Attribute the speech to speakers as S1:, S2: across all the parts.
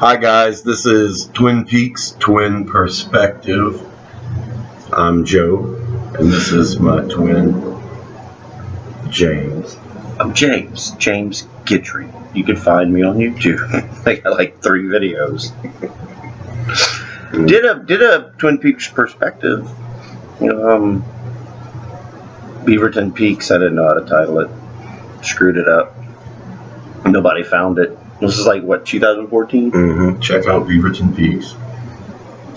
S1: Hi guys, this is Twin Peaks Twin Perspective. I'm Joe, and this is my twin, James.
S2: I'm James Guidry. You can find me on YouTube. I got like 3 videos. Did a Twin Peaks Perspective. Beaverton Peaks, I didn't know how to title it. Screwed it up. Nobody found it. This is like, what, 2014?
S1: Mm-hmm. Check out Beaverton Peaks.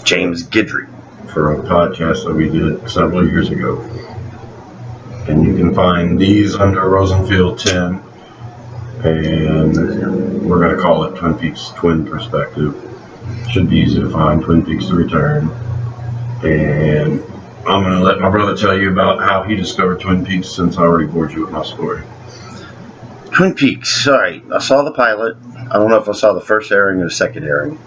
S2: James Guidry.
S1: For a podcast that we did several years ago. And you can find these under Rosenfield 10. And we're going to call it Twin Peaks Twin Perspective. Should be easy to find. Twin Peaks The Return. And I'm going to let my brother tell you about how he discovered Twin Peaks, since I already bored you with my story.
S2: Twin Peaks. All right. I saw the pilot. I don't know if I saw the first airing or the second airing.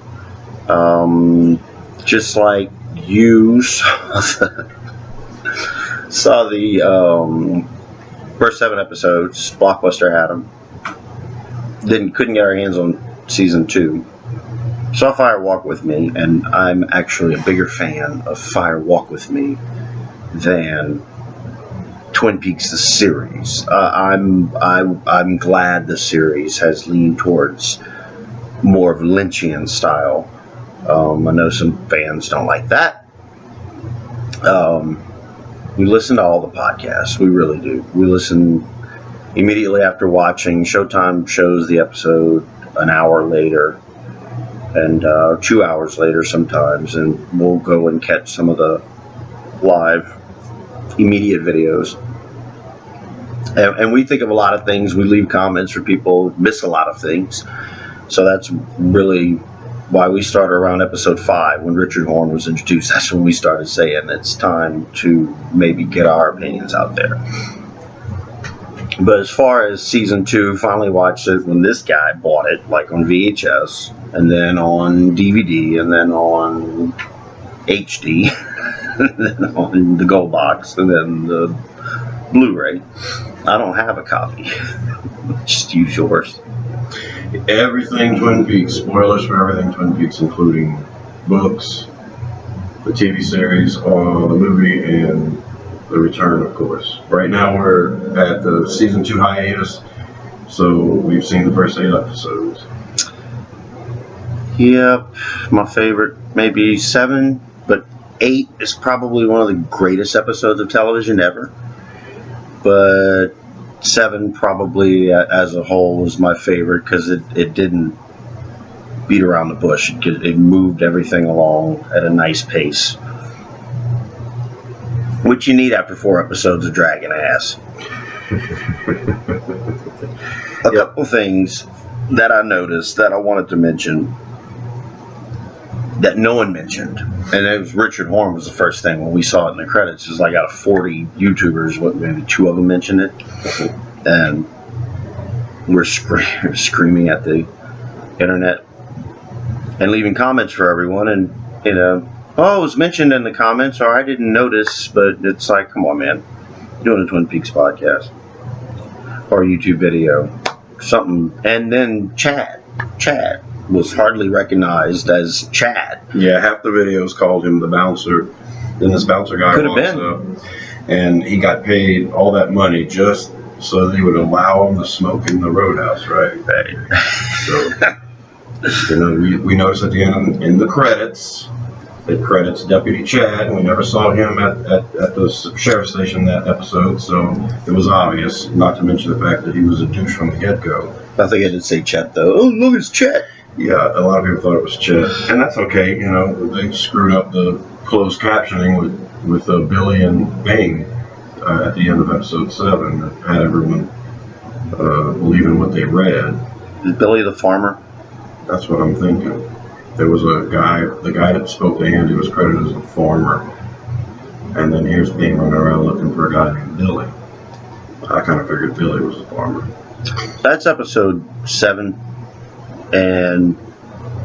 S2: Just like you saw the first 7 episodes. Blockbuster had them. Couldn't get our hands on season 2. Saw Fire Walk with Me, and I'm actually a bigger fan of Fire Walk with Me than Twin Peaks the series. I'm glad the series has leaned towards more of Lynchian style. I know some fans don't like that. We listen to all the podcasts. We really do. We listen immediately after watching. Showtime shows the episode an hour later, and 2 hours later sometimes, and we'll go and catch some of the live immediate videos. And we think of a lot of things. We leave comments for people, miss a lot of things. So that's really why we started around episode 5 when Richard Horn was introduced. That's when we started saying it's time to maybe get our opinions out there. But as far as season 2, finally watched it when this guy bought it, like on VHS, and then on DVD, and then on HD, and then on the Gold Box, and then the Blu-ray. I don't have a copy. Just use yours.
S1: Everything Twin Peaks, spoilers for everything Twin Peaks, including books, the TV series, the movie, and The Return, of course. Right now we're at the season 2 hiatus, so we've seen the first 8 episodes.
S2: Yep, my favorite, maybe 7, but 8 is probably one of the greatest episodes of television ever. But 7 probably as a whole was my favorite because it didn't beat around the bush. It moved everything along at a nice pace, which you need after 4 episodes of dragging ass. A couple things that I noticed that I wanted to mention that no one mentioned, and it was Richard Horn was the first thing when we saw it in the credits. It was like out of 40 YouTubers, maybe 2 of them mentioned it, and we're screaming at the internet and leaving comments for everyone, and it was mentioned in the comments, or I didn't notice, but it's like, come on, man, you're doing a Twin Peaks podcast or a YouTube video, something, and then Chad was hardly recognized as Chad.
S1: Yeah, half the videos called him the bouncer. Then this bouncer guy
S2: could have
S1: walks up, and he got paid all that money just so they would allow him to smoke in the Roadhouse, right? So, we noticed at the end in the credits, it credits Deputy Chad, and we never saw him at the sheriff's station that episode, so it was obvious, not to mention the fact that he was a douche from the get-go.
S2: I think I did say Chet, though. Oh, look, it's Chet.
S1: Yeah, a lot of people thought it was Chet, and that's okay. They screwed up the closed captioning with Billy and Bing at the end of episode 7 that had everyone believing what they read.
S2: Is Billy the farmer?
S1: That's what I'm thinking. There was the guy that spoke to Andy was credited as a farmer, and then here's Bing running around looking for a guy named Billy. I kind of figured Billy was the farmer.
S2: That's episode 7. And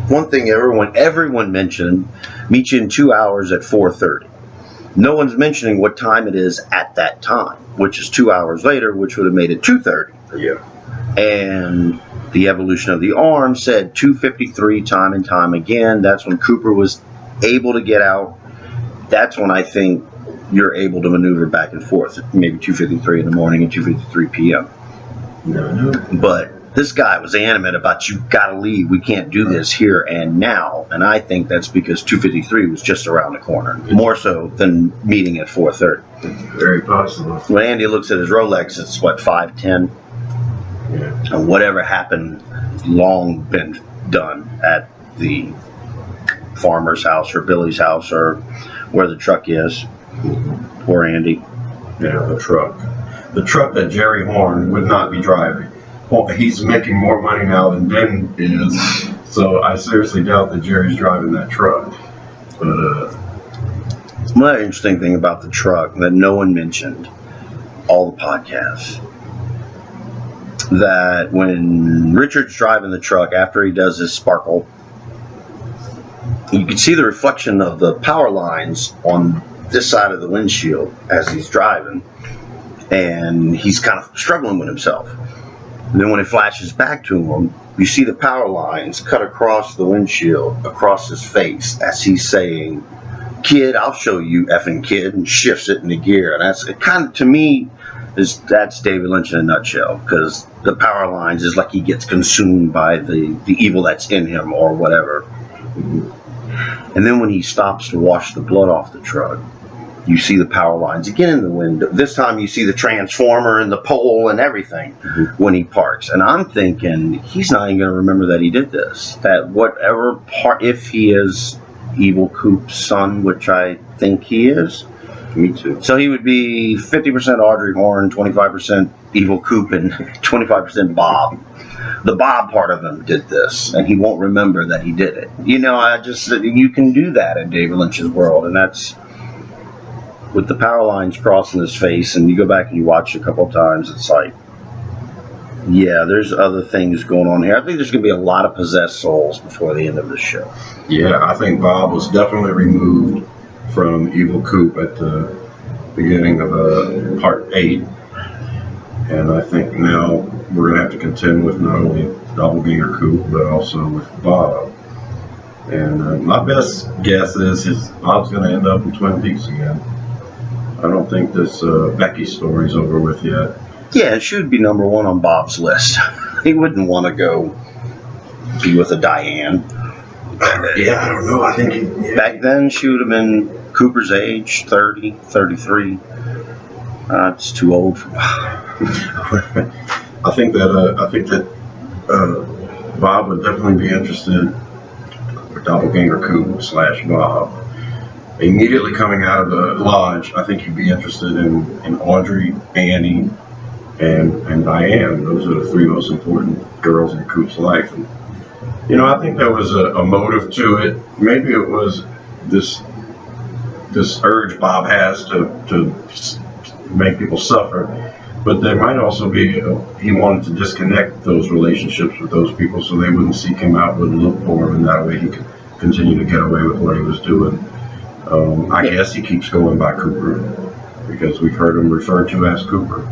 S2: one thing everyone mentioned, meet you in 2 hours at 4:30. No one's mentioning what time it is at that time, which is 2 hours later, which would have made it 2:30.
S1: Yeah.
S2: And the evolution of the arm, said 253 time and time again. That's when Cooper was able to get out. That's when I think you're able to maneuver back and forth, maybe 2:53 in the morning and 2:53 p.m.
S1: No.
S2: But this guy was animate about, you got to leave. We can't do this here and now. And I think that's because 2:53 was just around the corner, more so than meeting at 4:30.
S1: Very possible.
S2: When Andy looks at his Rolex, it's what, 5:10?
S1: Yeah.
S2: And whatever happened, long been done at the farmer's house or Billy's house or where the truck is. Poor Andy.
S1: Yeah, the truck. The truck that Jerry Horn would not be driving. Well, he's making more money now than Ben is, so I seriously doubt that Jerry's driving that truck. But,
S2: Another interesting thing about the truck that no one mentioned, all the podcasts, that when Richard's driving the truck after he does his sparkle, you can see the reflection of the power lines on this side of the windshield as he's driving, and he's kind of struggling with himself. And then when it flashes back to him, you see the power lines cut across the windshield, across his face, as he's saying, "Kid, I'll show you, effing kid," and shifts it into gear. And that's it, kind of, to me, that's David Lynch in a nutshell, because the power lines is like he gets consumed by the evil that's in him or whatever. And then when he stops to wash the blood off the truck, you see the power lines again in the window. This time you see the transformer and the pole and everything when he parks. And I'm thinking, he's not even going to remember that he did this. That whatever part, if he is Evil Coop's son, which I think he is.
S1: me too.
S2: So he would be 50% Audrey Horne, 25% Evil Coop, and 25% Bob. The Bob part of him did this, and he won't remember that he did it. You can do that in David Lynch's world, and that's with the power lines crossing his face, and you go back and you watch it a couple of times, it's like, yeah, there's other things going on here. I think there's going to be a lot of possessed souls before the end of the show.
S1: Yeah, I think Bob was definitely removed from Evil Coop at the beginning of part 8. And I think now we're going to have to contend with not only Doppelganger Coop, but also with Bob. And my best guess is Bob's going to end up in Twin Peaks again. I don't think this Becky story's over with yet.
S2: Yeah, it should be number 1 on Bob's list. He wouldn't want to go be with a Diane.
S1: Yeah, I don't know. I think
S2: Back then, she would have been Cooper's age, 30, 33. It's too old for Bob.
S1: I think that Bob would definitely be interested, or Doppelganger Coop / Bob. Immediately coming out of the lodge, I think he'd be interested in Audrey, Annie, and Diane. Those are the 3 most important girls in Coop's life. And, I think there was a motive to it. Maybe it was this urge Bob has to make people suffer. But there might also be he wanted to disconnect those relationships with those people so they wouldn't seek him out, wouldn't look for him, and that way he could continue to get away with what he was doing. I guess he keeps going by Cooper because we've heard him referred to as Cooper.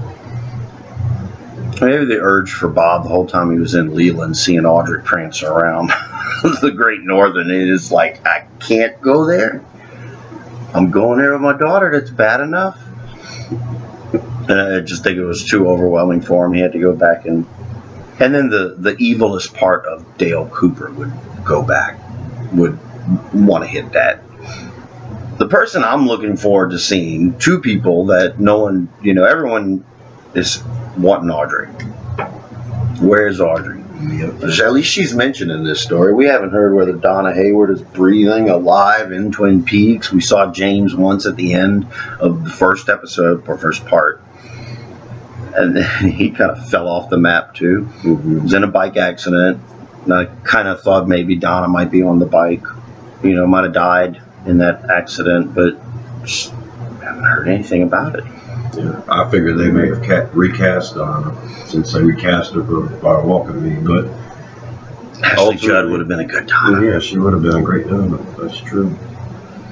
S2: Maybe the urge for Bob the whole time he was in Leland seeing Audrey prance around the Great Northern is like, I can't go there. I'm going there with my daughter. That's bad enough. And I just think it was too overwhelming for him. He had to go back and then the evilest part of Dale Cooper would go back, would want to hit that. The person I'm looking forward to seeing, 2 people that no one, everyone is wanting Audrey. Where's Audrey? At least she's mentioned in this story. We haven't heard whether Donna Hayward is breathing alive in Twin Peaks. We saw James once at the end of the first episode, or first part. And then he kind of fell off the map too. He was in a bike accident. And I kind of thought maybe Donna might be on the bike. Might have died in that accident, but just haven't heard anything about it.
S1: Yeah, I figured they may have recast Donna since they recast her for Fire Walk with Me, but
S2: Ashley Judd would have been a good time.
S1: Yeah, she would have been a great Donna. That's true.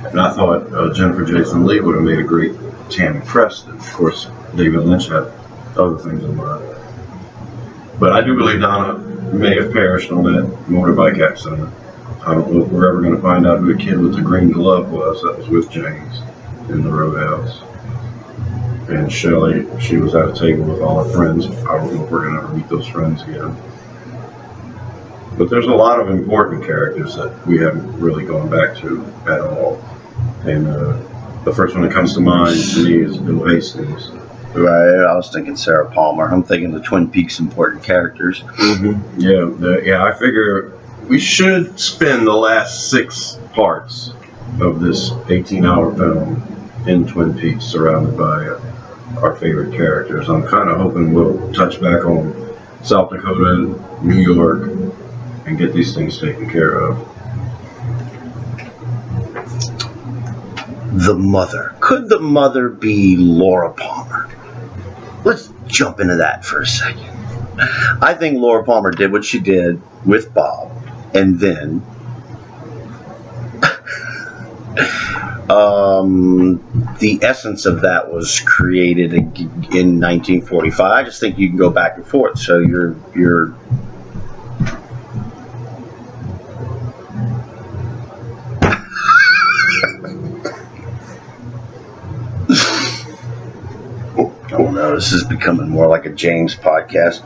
S1: And I thought Jennifer Jason Leigh would have made a great Tammy Preston. Of course, David Lynch had other things in mind. But I do believe Donna may have perished on that motorbike accident. I don't know if we're ever going to find out who the kid with the green glove was that was with James in the roadhouse. And Shelley, she was at a table with all her friends. I don't know if we're going to ever meet those friends again. But there's a lot of important characters that we haven't really gone back to at all. And the first one that comes to mind to me is Bill Hastings.
S2: Right, I was thinking Sarah Palmer. I'm thinking the Twin Peaks important characters.
S1: Mm-hmm. Yeah, I figure we should spend the last 6 parts of this 18-hour film in Twin Peaks surrounded by our favorite characters. I'm kind of hoping we'll touch back on South Dakota, New York, and get these things taken care of.
S2: The mother. Could the mother be Laura Palmer? Let's jump into that for a second. I think Laura Palmer did what she did with Bob, and then the essence of that was created in 1945. I just think you can go back and forth. So you're oh no, this is becoming more like a James podcast.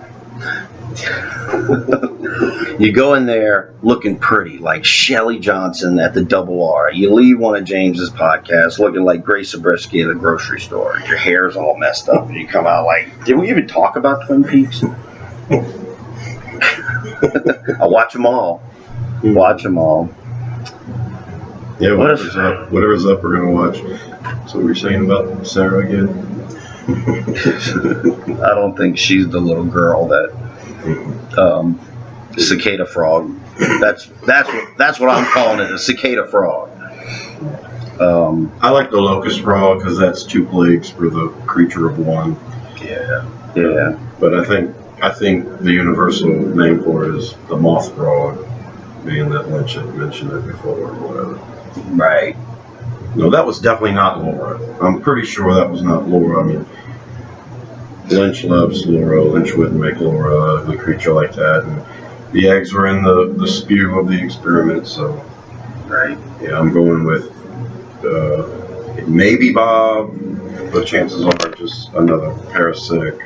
S2: You go in there looking pretty, like Shelley Johnson at the Double R. You leave one of James's podcasts looking like Grace Zabriskie at the grocery store. Your hair's all messed up, and you come out like, did we even talk about Twin Peaks? I watch them all. Watch them all.
S1: Yeah, whatever's up, we're gonna watch. So we're saying about Sarah again.
S2: I don't think she's the little girl that cicada frog. That's what I'm calling it, a cicada frog.
S1: I like the locust frog because that's 2 plagues for the creature of one.
S2: Yeah.
S1: But I think the universal name for it is the moth frog, being that Lynch had mentioned it before or whatever.
S2: Right.
S1: No, that was definitely not Laura. I'm pretty sure that was not Laura. I mean, Lynch loves Laura. Lynch wouldn't make Laura a ugly creature like that. And the eggs were in the spew of the experiment, so.
S2: Right.
S1: Yeah, I'm going with it may be Bob, but chances are just another parasitic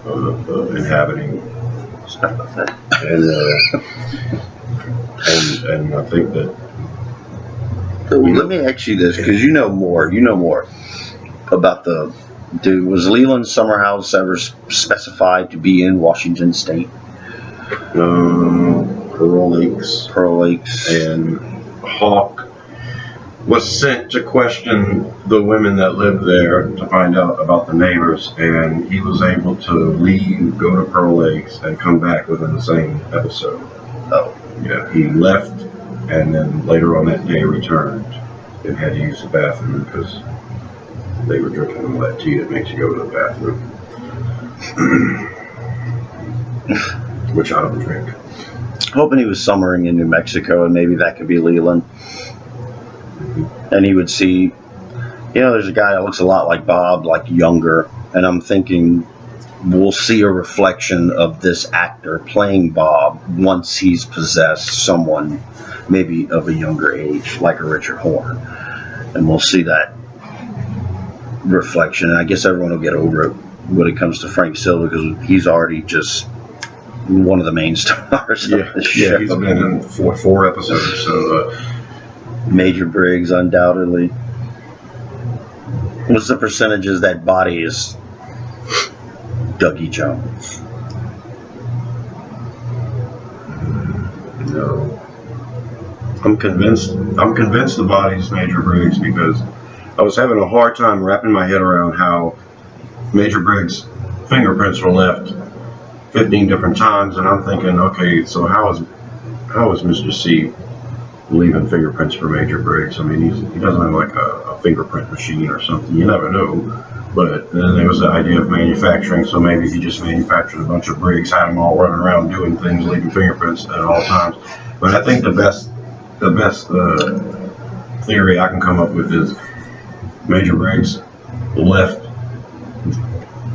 S1: inhabiting. And I think that.
S2: Let me ask you this, because you know more about the. Was Leland Summerhouse ever specified to be in Washington State?
S1: Pearl Lakes. And Hawk was sent to question the women that lived there to find out about the neighbors, and he was able to leave, go to Pearl Lakes, and come back within the same episode.
S2: Oh.
S1: Yeah, he left, and then later on that day returned and had to use the bathroom because they were drinking all that tea that makes you go to the bathroom. Which I don't drink.
S2: Hoping he was summering in New Mexico, and maybe that could be Leland. And he would see, there's a guy that looks a lot like Bob, like younger, and I'm thinking we'll see a reflection of this actor playing Bob once he's possessed someone maybe of a younger age, like a Richard Horne. And we'll see that reflection. And I guess everyone will get over it when it comes to Frank Silva, because he's already just one of the main stars of the show.
S1: Yeah, he's been in four episodes, so...
S2: Major Briggs, undoubtedly. What's the percentages that body is Dougie Jones?
S1: No. I'm convinced the body's Major Briggs, because I was having a hard time wrapping my head around how Major Briggs' fingerprints were left 15 different times, and I'm thinking, okay, so how is Mr. C leaving fingerprints for Major Briggs? I mean, he doesn't have like a fingerprint machine or something. You never know. But then there was the idea of manufacturing, so maybe he just manufactured a bunch of Briggs, had them all running around doing things, leaving fingerprints at all times. But I think the best theory I can come up with is Major Briggs left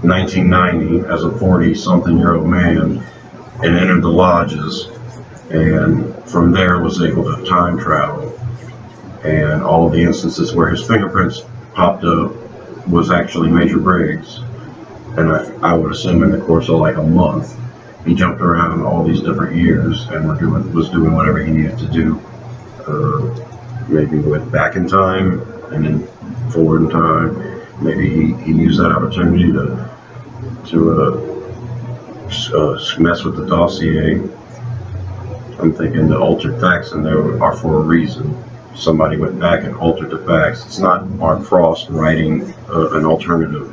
S1: 1990 as a 40-something-year-old man and entered the lodges, and from there was able to time travel. And all of the instances where his fingerprints popped up was actually Major Briggs. And I would assume in the course of like a month, he jumped around all these different years and was doing whatever he needed to do. Maybe went back in time and then forward in time. Maybe he used that opportunity to mess with the dossier. I'm thinking the altered facts in there are for a reason. Somebody went back and altered the facts. It's not Mark Frost writing an alternative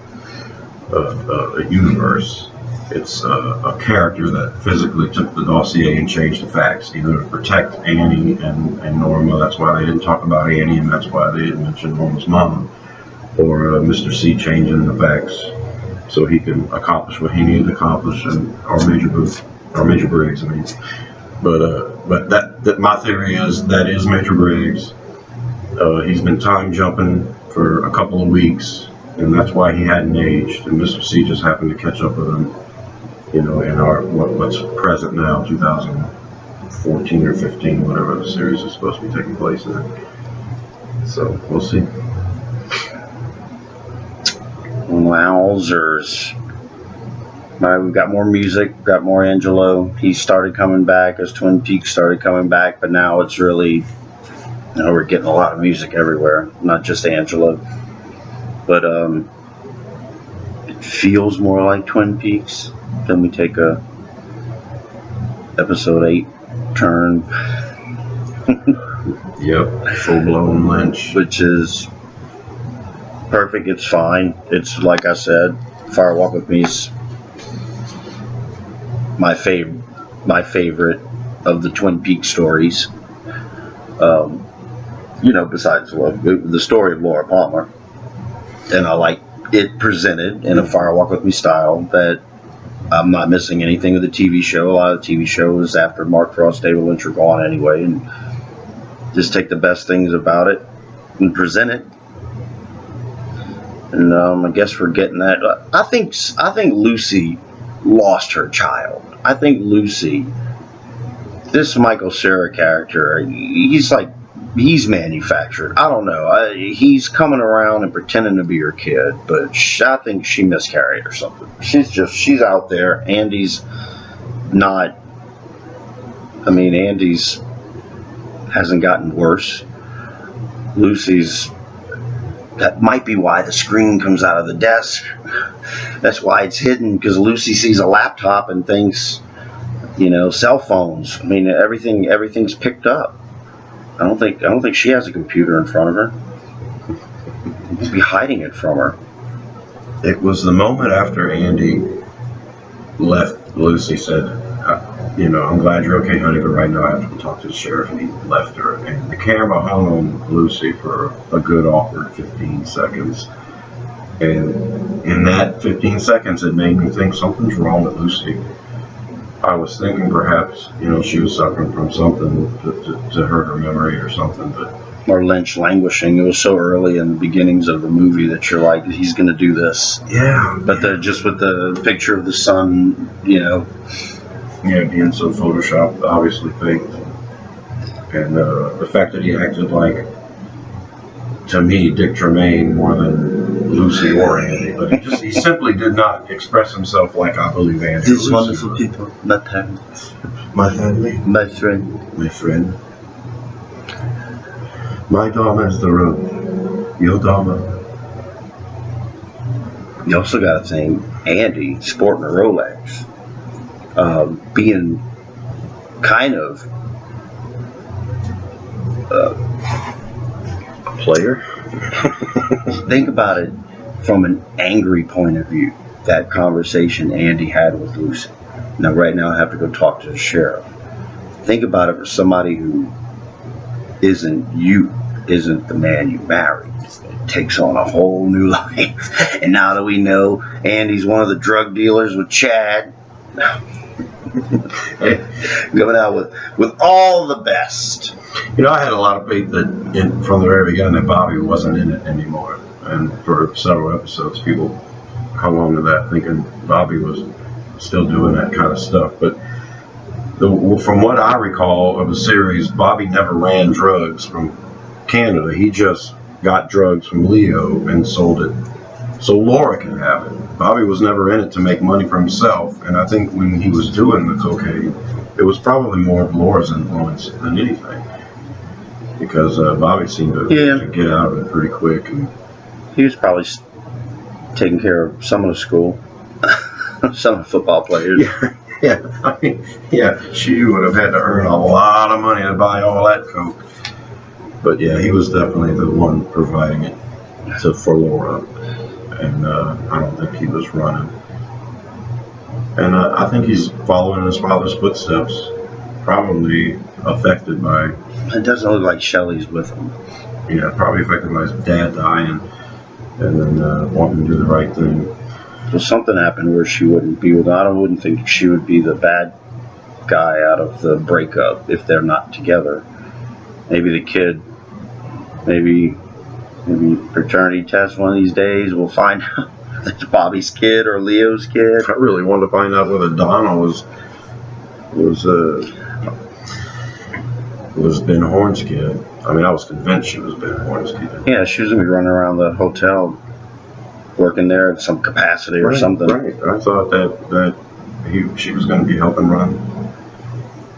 S1: universe. It's a character that physically took the dossier and changed the facts, either to protect Annie and Norma. That's why they didn't talk about Annie, and that's why they didn't mention Norma's mom, or Mr. C changing the facts so he can accomplish what he needed to accomplish, and or Major Briggs. I mean, but that my theory is that is Major Briggs. He's been time jumping for a couple of weeks, and that's why he hadn't aged. And Mr. C just happened to catch up with him, you know, in our what's present now, 2014 or 15, whatever the series is supposed to be taking place in. So we'll see.
S2: Wowzers. All right, we've got more music, got more Angelo. He started coming back as Twin Peaks started coming back, but now it's really, you know, we're getting a lot of music everywhere, not just Angelo. But it feels more like Twin Peaks. Then we take a episode 8 turn.
S1: Yep, full-blown Lynch.
S2: Which is perfect. It's fine. It's like I said, Fire Walk with Me's my favorite of the Twin Peaks stories. You know, besides the story of Laura Palmer, and I like it presented in a Fire Walk with Me style that I'm not missing anything of the TV show. A lot of the TV shows after Mark Frost, David Lynch are gone anyway, and just take the best things about it and present it. And I guess we're getting that. I think Lucy lost her child. I think Lucy, this Michael Cera character, he's manufactured. I don't know. He's coming around and pretending to be her kid, but I think she miscarried or something. She's out there. Andy's not. I mean, Andy's hasn't gotten worse. Lucy's. That might be why the screen comes out of the desk. That's why it's hidden, because Lucy sees a laptop and thinks, you know, cell phones. I mean, everything's picked up. I don't think she has a computer in front of her. He'd be hiding it from her.
S1: It was the moment after Andy left. Lucy said, you know, I'm glad you're okay, honey, but right now I have to go talk to the sheriff, and he left her. And the camera hung on Lucy for a good awkward 15 seconds. And in that 15 seconds, it made me think something's wrong with Lucy. I was thinking perhaps, you know, she was suffering from something to hurt her memory or something, but...
S2: Or Lynch languishing. It was so early in the beginnings of the movie that you're like, he's going to do this.
S1: Yeah.
S2: But just with the picture of the sun, you know...
S1: Yeah, being so photoshopped, obviously faked. And the fact that he acted like, to me, Dick Tremaine more than Lucy or Andy. But he simply did not express himself like I believe Andy.
S2: These wonderful people, my family.
S1: My family.
S2: My friend.
S1: My friend. My Dharma is the road. Your Dharma.
S2: You also got to think, Andy sporting a Rolex. Being kind of a player. Think about it from an angry point of view. That conversation Andy had with Lucy. Now, right now, I have to go talk to the sheriff. Think about it for somebody who isn't the man you married. It takes on a whole new life. And now that we know Andy's one of the drug dealers with Chad, coming out with all the best.
S1: You know, I had a lot of faith that from the very beginning that Bobby wasn't in it anymore. And for several episodes, people hung on to that thinking Bobby was still doing that kind of stuff. But From what I recall of the series, Bobby never ran drugs from Canada. He just got drugs from Leo and sold it so Laura can have it. Bobby was never in it to make money for himself, and I think when he was doing the cocaine, it was probably more of Laura's influence than anything, because Bobby seemed to get out of it pretty quick. And
S2: he was probably taking care of some of the school, some of the football players.
S1: Yeah, I mean, she would have had to earn a lot of money to buy all that coke. But yeah, he was definitely the one providing it for Laura, and I don't think he was running. And I think he's following in his father's footsteps, probably affected by.
S2: It doesn't look like Shelley's with him.
S1: Yeah, probably affected by his dad dying, and then wanting to do the right thing.
S2: So something happened where she wouldn't be with. I wouldn't think she would be the bad guy out of the breakup if they're not together. Maybe the kid. Maybe paternity test one of these days. We'll find out if it's Bobby's kid or Leo's kid.
S1: I really wanted to find out whether Donna was Ben Horn's kid. I mean, I was convinced she was Ben Horn's kid.
S2: Yeah, she was gonna be running around the hotel, working there in some capacity or something.
S1: Right. I thought that she was going to be helping run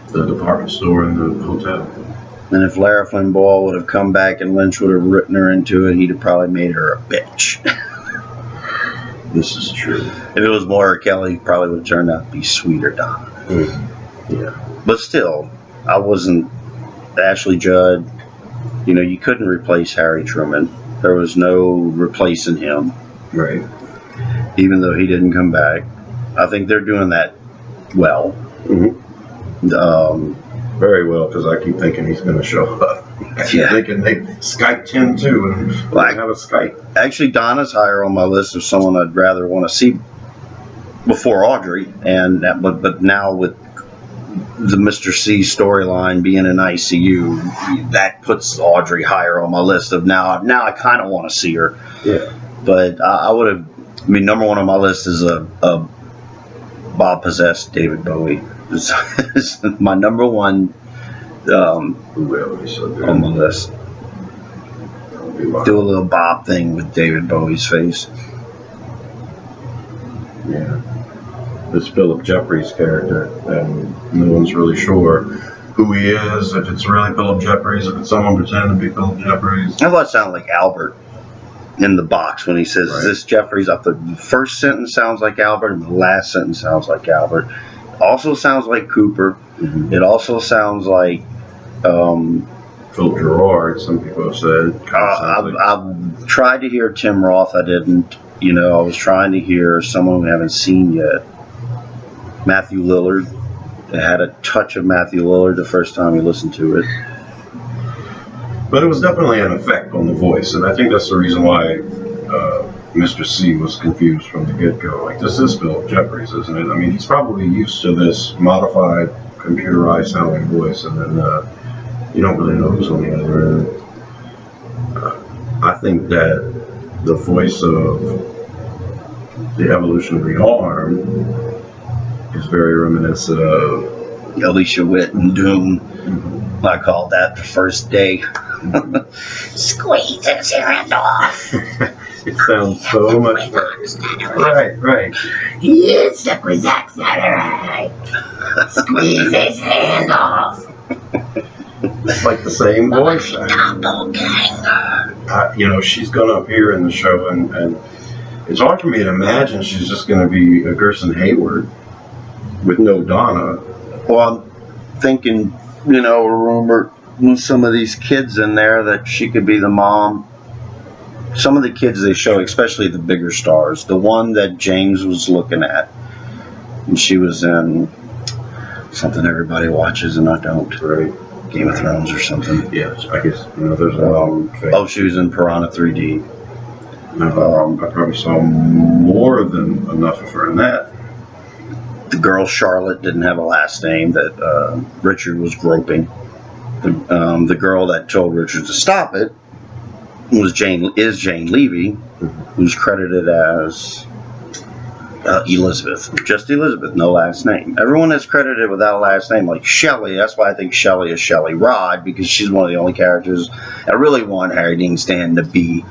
S1: the department store and the hotel.
S2: And if Lara Flynn Boyle would have come back and Lynch would have written her into it, he'd have probably made her a bitch.
S1: This is true.
S2: If it was Moira Kelly, he probably would have turned out to be sweeter Donna.
S1: Yeah.
S2: But still, I wasn't Ashley Judd. You know, you couldn't replace Harry Truman. There was no replacing him.
S1: Right.
S2: Even though he didn't come back. I think they're doing that well.
S1: Mm-hmm. Very well, because I keep thinking he's going to show up. I keep thinking they Skyped him too, and have a Skype.
S2: Actually, Donna's higher on my list of someone I'd rather want to see before Audrey, and but now with the Mr. C storyline being in ICU, that puts Audrey higher on my list of now I kind of want to see her.
S1: Yeah.
S2: But I would have. I mean, number one on my list is a Bob possessed David Bowie. It's my number one on my list. Do a little Bob thing with David Bowie's face.
S1: Yeah. This Philip Jeffries character, and no one's really sure who he is, if it's really Philip Jeffries, if it's someone pretending to be Philip Jeffries.
S2: I thought it sounded like Albert in the box when he says, "Is this Jeffries?" Up the first sentence sounds like Albert, and the last sentence sounds like Albert. Also sounds like Cooper.
S1: Mm-hmm.
S2: It also sounds like
S1: Philip Gerard. Some people have said.
S2: I've tried to hear Tim Roth. I didn't. You know, I was trying to hear someone we haven't seen yet. Matthew Lillard. It had a touch of Matthew Lillard the first time you listened to it.
S1: But it was definitely an effect on the voice, and I think that's the reason why Mr. C was confused from the get-go. Like, this is Philip Jeffries, isn't it? I mean, he's probably used to this modified, computerized sounding voice, and then you don't really know who's on the other end. I think that the voice of the evolutionary arm is very reminiscent of
S2: Alicia Witt and Doom. Mm-hmm. I called that the first day. Squeeze his hand off.
S1: It sounds so much like. Right.
S3: He is stuck with Zack Snyder. Squeeze his hand off.
S1: It's like the same voice. You know, she's going to appear in the show, and it's hard for me to imagine she's just going to be a Gerson Hayward with no Donna.
S2: Well, I'm thinking, you know, a rumor with some of these kids in there that she could be the mom. Some of the kids they show, especially the bigger stars, the one that James was looking at, and she was in something everybody watches and I don't.
S1: Right.
S2: Game of Thrones or something.
S1: Yeah, I guess, you know, there's a long face.
S2: Oh, she was in Piranha 3D.
S1: I probably saw more than enough of her in that.
S2: The girl Charlotte didn't have a last name that Richard was groping. The girl that told Richard to stop it is Jane Levy, who's credited as Elizabeth. Just Elizabeth, no last name. Everyone is credited without a last name, like Shelley. That's why I think Shelley is Shelley Rod, because she's one of the only characters I really want Harry Dean Stanton to be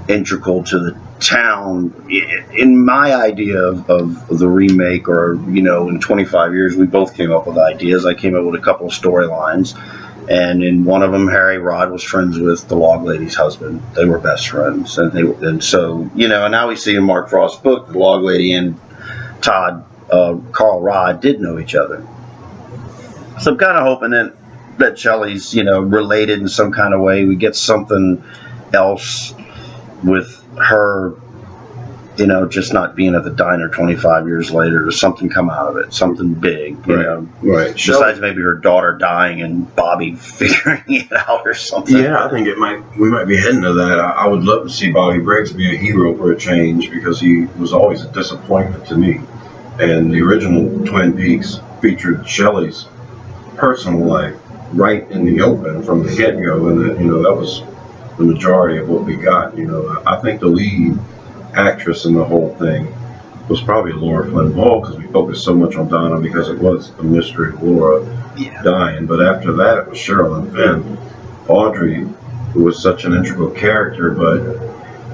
S2: integral to the town. In my idea of the remake, or, in 25 years, we both came up with ideas. I came up with a couple of storylines. And in one of them, Harry Rod was friends with the Log Lady's husband. They were best friends, and so now we see in Mark Frost's book, the Log Lady and Carl Rod did know each other. So I'm kind of hoping that Shelley's related in some kind of way. We get something else with her, just not being at the diner 25 years later, or something come out of it, something big,
S1: Right.
S2: Besides maybe her daughter dying and Bobby figuring it out or something.
S1: Yeah, I think we might be heading to that. I would love to see Bobby Briggs be a hero for a change, because he was always a disappointment to me. And the original Twin Peaks featured Shelley's personal life right in the open from the get-go, and that was the majority of what we got. I think the lead actress in the whole thing was probably Laura Flynn Ball, because we focused so much on Donna because it was a mystery of Laura dying. But after that, it was Sherilyn Fenn. Audrey, who was such an integral character, but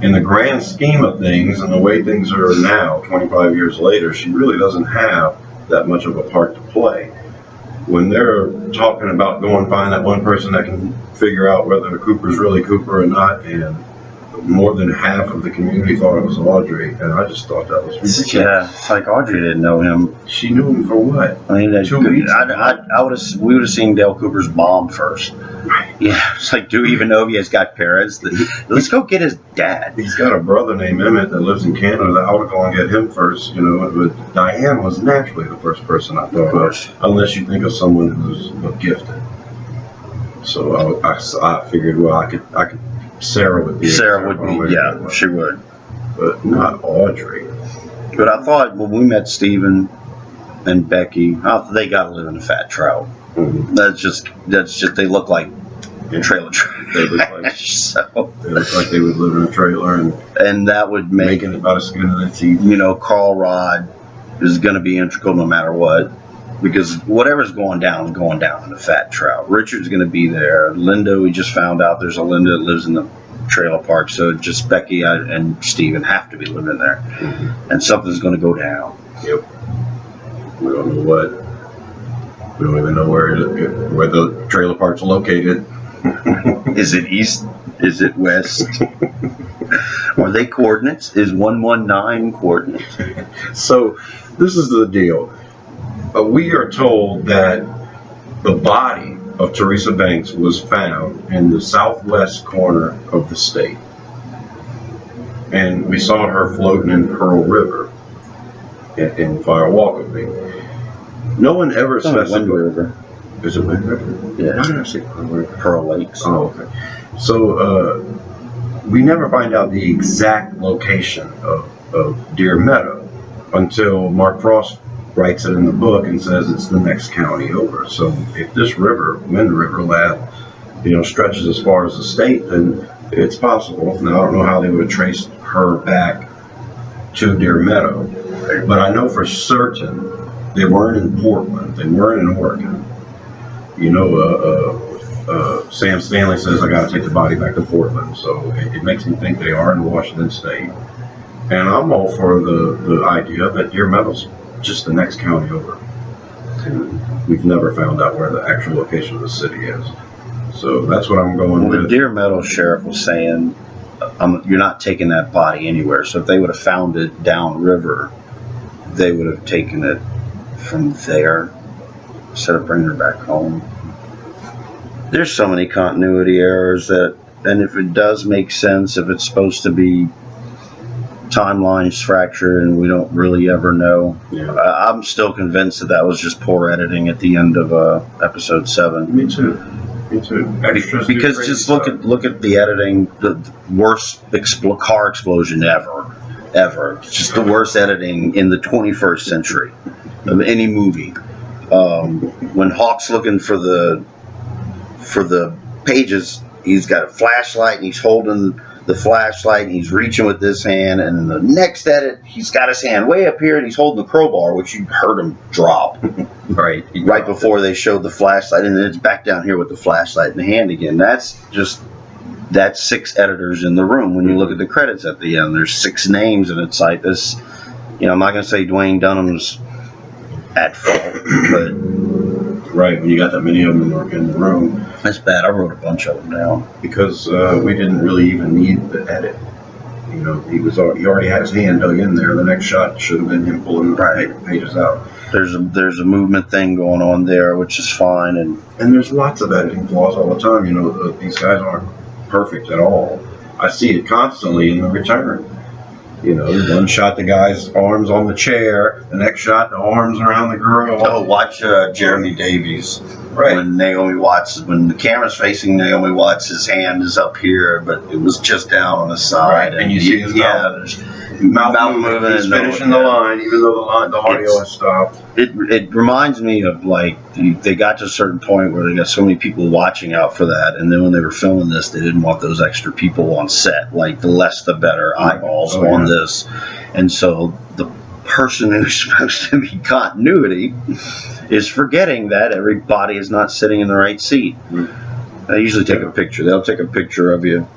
S1: in the grand scheme of things and the way things are now, 25 years later, she really doesn't have that much of a part to play. When they're talking about going find that one person that can figure out whether Cooper's really Cooper or not, and more than half of the community thought it was Audrey, and I just thought that was ridiculous.
S2: Yeah, it's like Audrey didn't know him.
S1: She knew him for what?
S2: I mean,
S1: 2 weeks.
S2: we would have seen Dale Cooper's mom first.
S1: Right.
S2: Yeah, it's like, do we even know if he has got parents? Let's go get his dad.
S1: He's got a brother named Emmett that lives in Canada. I would have gone and get him first, but Diane was naturally the first person I thought of, unless you think of someone who's gifted. So I figured, well, I could. Sarah would be.
S2: Yeah, she would.
S1: But not Audrey.
S2: But I thought when we met Stephen and Becky, they got to live in a fat trout.
S1: Mm-hmm.
S2: That's just. They look like trailer trash.
S1: They look like
S2: so.
S1: They look like they would live in a trailer
S2: and that would make
S1: making about a skin of their teeth.
S2: Carl Rod is going to be integral no matter what. Because whatever's going down in the fat trout. Richard's going to be there. Linda, we just found out there's a Linda that lives in the trailer park. So just Becky and Steven have to be living there. Mm-hmm. And something's going to go down.
S1: Yep. We don't know what. We don't even know where the trailer park's located.
S2: Is it east? Is it west? Are they coordinates? Is 119 coordinates?
S1: So this is the deal. We are told that the body of Teresa Banks was found in the southwest corner of the state. And we saw her floating in Pearl River in Fire Walk with me. No one ever specified.
S2: Wind River.
S1: Is it Wind River?
S2: Yeah.
S1: Why did I say Pearl River?
S2: Pearl Lakes.
S1: Oh, okay. So we never find out the exact location of Deer Meadow until Mark Frost writes it in the book and says it's the next county over. So if this river, Wind River lab, stretches as far as the state, then it's possible. Now I don't know how they would have traced her back to Deer Meadow, but I know for certain they weren't in Portland. They weren't in Oregon. Sam Stanley says I got to take the body back to Portland, so it makes me think they are in Washington State. And I'm all for the idea that Deer Meadow's just the next county over. And we've never found out where the actual location of the city is. So that's what I'm going with.
S2: The Deer Meadow sheriff was saying, you're not taking that body anywhere. So if they would have found it downriver, they would have taken it from there instead of bringing her back home. There's so many continuity errors and if it does make sense, if it's supposed to be timelines fractured and we don't really ever know.
S1: Yeah.
S2: I'm still convinced that was just poor editing at the end of episode 7.
S1: Me too. Extras
S2: because just look at the editing, the worst car explosion ever. It's just the worst editing in the 21st century of any movie. When Hawk's looking for the pages, he's got a flashlight and he's holding the flashlight, and he's reaching with this hand, and in the next edit, he's got his hand way up here, and he's holding the crowbar, which you heard him drop
S1: Right.
S2: right before they showed the flashlight, and then it's back down here with the flashlight in the hand again. That's 6 editors in the room. When you look at the credits at the end, there's 6 names, and it's like this. I'm not going to say Dwayne Dunham's at fault, but
S1: Right, when you got that many of them in the room.
S2: that's bad. I wrote a bunch of them down.
S1: Because we didn't really even need the edit. He already had his hand dug in there. The next shot should have been him pulling the pages out.
S2: There's a movement thing going on there, which is fine, and
S1: And there's lots of editing flaws all the time. These guys aren't perfect at all. I see it constantly in the return. One shot the guy's arms on the chair, the next shot the arms around the girl.
S2: oh, watch Jeremy Davies.
S1: Right.
S2: When when the camera's facing Naomi Watts, his hand is up here, but it was just down on the side,
S1: Right, and you see his
S2: there's
S1: mouth moving. He's finishing the line, even though the audio has stopped.
S2: It reminds me of they got to a certain point where they got so many people watching out for that, and then when they were filming this, they didn't want those extra people on set. Like, the less the better eyeballs on this, and so the person who's supposed to be continuity is forgetting that everybody is not sitting in the right seat. They usually take a picture. They'll take a picture of you,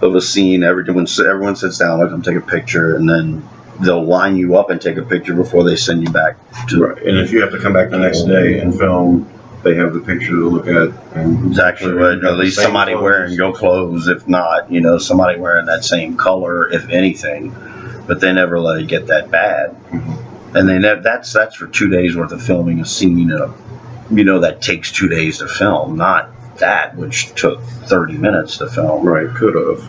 S2: of a scene. Everyone sits down, let them take a picture, and then they'll line you up and take a picture before they send you back to.
S1: Right. And if you have to come back the next day and film, they have the picture to look at. And
S2: Exactly right. At least somebody wearing your clothes, if not, somebody wearing that same color, if anything. But they never let it get that bad. And that's for 2 days worth of filming a scene that takes 2 days to film, not that which took 30 minutes to film.
S1: Right, could have.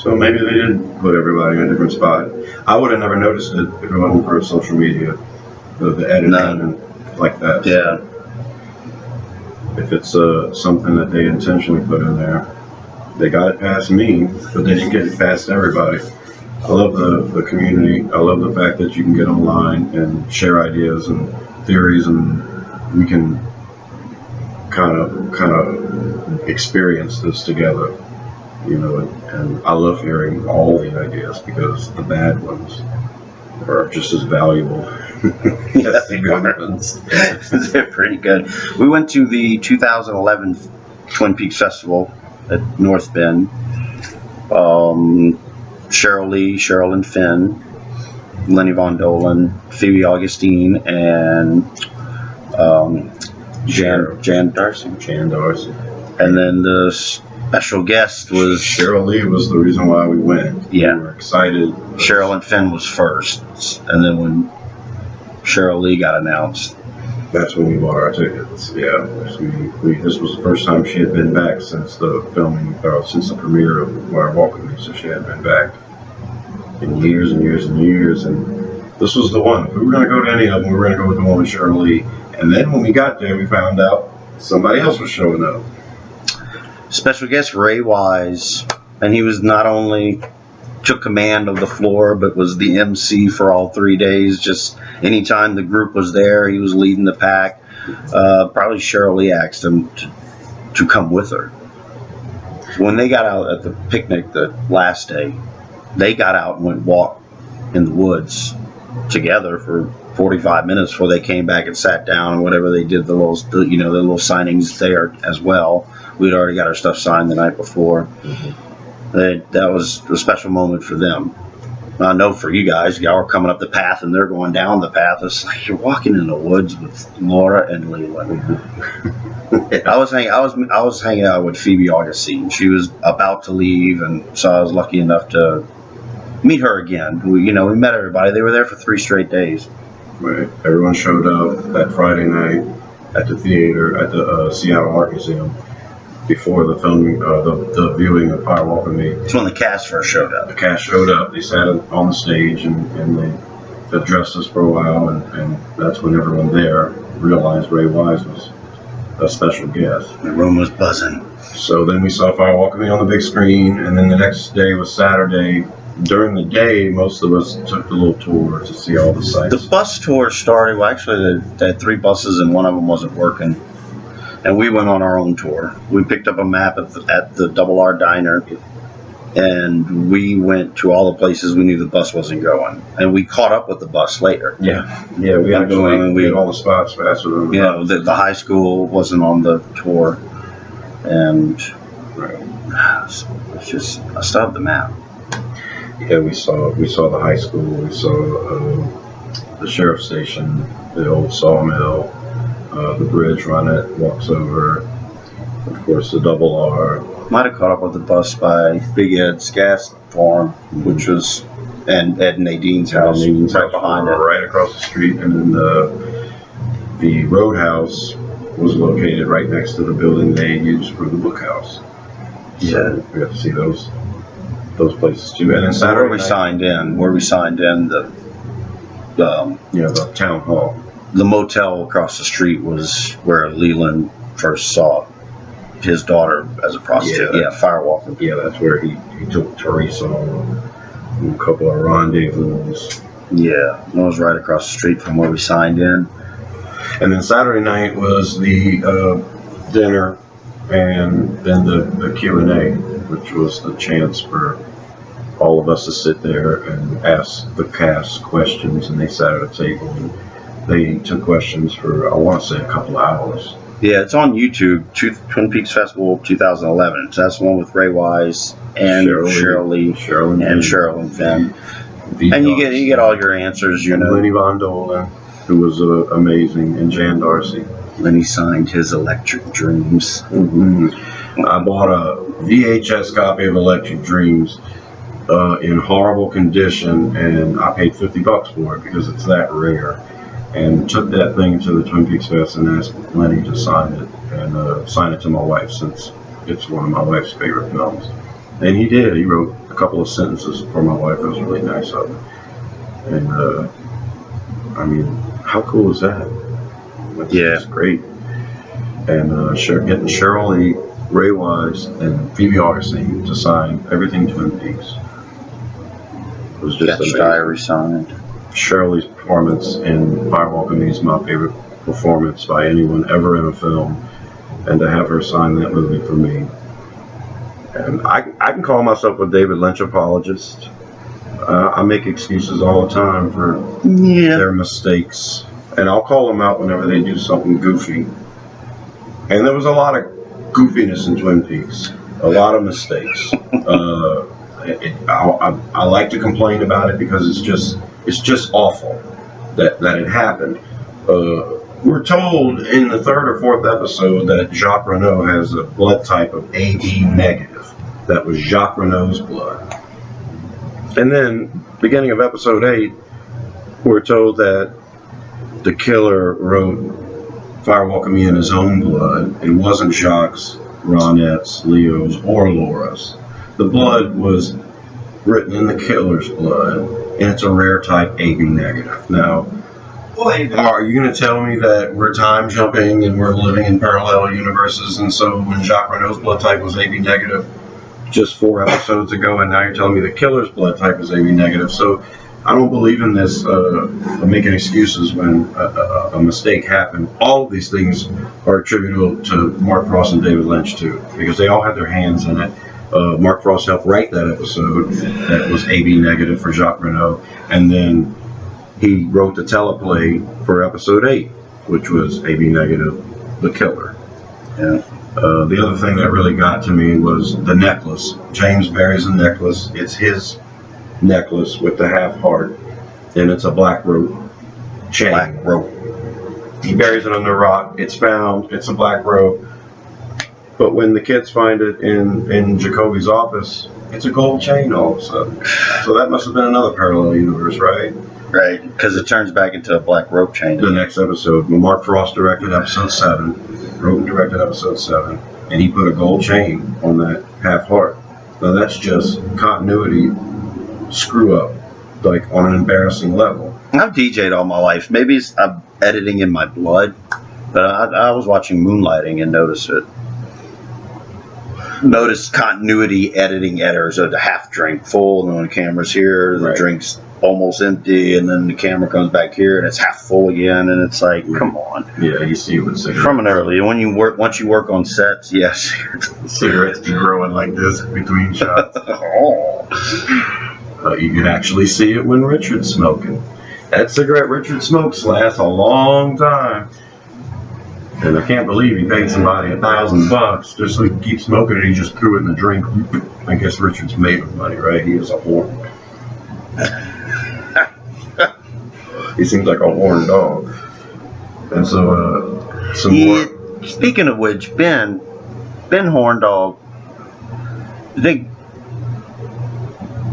S1: So maybe they did put everybody in a different spot. I would have never noticed it if it wasn't for social media, the editing and like that.
S2: Yeah.
S1: If it's something that they intentionally put in there, they got it past me, but they didn't get it past everybody. I love the community. I love the fact that you can get online and share ideas and theories, and we can kind of experience this together. And I love hearing all the ideas because the bad ones are just as valuable as the good ones.
S2: They're pretty good. We went to the 2011 Twin Peaks Festival at North Bend. Cheryl Lee, Cheryl and Finn, Lenny Von Dolan, Phoebe Augustine, and Jan Darcy. And then the special guest was
S1: Cheryl Lee was the reason why we went.
S2: Yeah.
S1: We were excited.
S2: Cheryl and Finn was first, and then when Cheryl Lee got announced,
S1: that's when we bought our tickets. Yeah, this was the first time she had been back since the filming, or since the premiere of Wire Walk With Me. So she had been back in years and years and years, and this was the one. If we were going to go to any of them, we were going to go with the one with Cheryl Lee. And then when we got there, we found out somebody else was showing up.
S2: Special guest Ray Wise, and he was not only took command of the floor, but was the MC for all 3 days. Just anytime the group was there, he was leading the pack. Probably Cheryl Lee asked him to come with her. When they got out at the picnic the last day, they got out and went walk in the woods together for 45 minutes before they came back and sat down and whatever they did, the little signings there as well. We'd already got our stuff signed the night before. That was a special moment for them. I know for you guys, y'all are coming up the path and they're going down the path. It's like you're walking in the woods with Laura and Leland. I was hanging out with Phoebe Augustine. She was about to leave, and so I was lucky enough to meet her again. We met everybody. They were there for 3 straight days.
S1: Right. Everyone showed up that Friday night at the theater at the Seattle Art Museum before the filming, the viewing of Fire Walk With Me.
S2: It's when the cast first showed up.
S1: The cast showed up. They sat on the stage and they addressed us for a while, and that's when everyone there realized Ray Wise was a special guest.
S2: The room was buzzing.
S1: So then we saw Fire Walk With Me on the big screen, and then the next day was Saturday. During the day, most of us took the little tour to see all the sites.
S2: The bus tour started, well, actually, they had 3 buses and one of them wasn't working. And we went on our own tour. We picked up a map at the Double R Diner and we went to all the places we knew the bus wasn't going, and we caught up with the bus later.
S1: Yeah, we actually we had all the spots faster than
S2: You know, the high school wasn't on the tour, and it's just I still have the map.
S1: Yeah, we saw the high school, we saw the sheriff's station, the old sawmill, the bridge Ronette walks over, of course the Double R.
S2: Might have caught up with the bus by Big Ed's gas farm, which was and Ed and Nadine's house, right behind it,
S1: right across the street, and then the roadhouse was located right next to the building they used for the book house. So we got to see those places too. And then Saturday
S2: where we signed in, the
S1: town hall.
S2: The motel across the street was where Leland first saw his daughter as a prostitute. Yeah, Firewalker.
S1: Yeah, that's where he took Teresa on a couple of rendezvous.
S2: Yeah, it was right across the street from where we signed in.
S1: And then Saturday night was the dinner, and then the Q&A, which was the chance for all of us to sit there and ask the cast questions, and they sat at a table and they took questions for, I want to say, a couple of hours.
S2: Yeah, it's on YouTube, Twin Peaks Festival 2011. So that's the one with Ray Wise and Sherilyn Fenn. And you get all your answers, you know.
S1: Lenny Von Dolen, who was amazing, and Jan Darcy.
S2: Lenny signed his Electric Dreams.
S1: Mm-hmm. I bought a VHS copy of Electric Dreams in horrible condition, and I paid $50 for it because it's that rare. And took that thing to the Twin Peaks Fest and asked Lenny to sign it, and sign it to my wife, since it's one of my wife's favorite films. And he did. He wrote a couple of sentences for my wife. It was really nice of him. And I mean, how cool is that? It's great. And getting Shirley, Ray Wise, and Phoebe Augustine to sign everything Twin Peaks was just amazing.
S2: Diary signed.
S1: Shirley's performance in Firewalk with Me is my favorite performance by anyone ever in a film, and to have her sign that movie for me. And I can call myself a David Lynch apologist. I make excuses all the time for their mistakes, and I'll call them out whenever they do something goofy. And there was a lot of goofiness in Twin Peaks, a lot of mistakes. I like to complain about it because it's just awful that it happened. We're told in the third or fourth episode that Jacques Renault has a blood type of AB negative. That was Jacques Renault's blood. And then, beginning of episode 8, we're told that the killer wrote Firewalk with Me in his own blood. It wasn't Jacques, Ronette's, Leo's, or Laura's. The blood was written in the killer's blood, and it's a rare type AB negative. Now, are you going to tell me that we're time jumping and we're living in parallel universes, and so when Jacques Renault's blood type was AB negative just 4 episodes ago, and now you're telling me the killer's blood type is AB negative? So I don't believe in this making excuses when a mistake happened. All of these things are attributable to Mark Frost and David Lynch too, because they all had their hands in it. Mark Frost helped write that episode that was AB negative for Jacques Renault, and then he wrote the teleplay for episode 8, which was AB negative, the killer. Yeah. The other thing that really got to me was the necklace. James buries a necklace. It's his necklace with the half heart, and it's a black rope chain.
S2: Black rope.
S1: He buries it under a rock. It's found. It's a black rope. But when the kids find it in Jacoby's office, it's a gold chain all of a sudden. So that must have been another parallel universe, right?
S2: Right, because it turns back into a black rope chain.
S1: The next episode, Mark Frost directed episode 7, wrote and directed episode 7, and he put a gold chain on that half heart. Now that's just continuity screw up, like on an embarrassing level.
S2: I've DJ'd all my life. Maybe I'm editing in my blood, but I was watching Moonlighting and noticed it. Notice continuity editing errors of the half drink full, and when the camera's here, the drink's almost empty, and then the camera comes back here and it's half full again, and it's like, come on.
S1: Yeah, you see with cigarettes.
S2: From an early, once you work on sets, yes.
S1: Cigarettes be growing like this between shots.
S2: Oh.
S1: You can actually see it when Richard's smoking. That cigarette Richard smokes lasts a long time. And I can't believe he paid somebody $1,000 just so he can keep smoking it. He just threw it in the drink. I guess Richard's made of money, right? He is a horn. He seems like a horn dog. And so, some more.
S2: Speaking of which, Ben Horndog, I think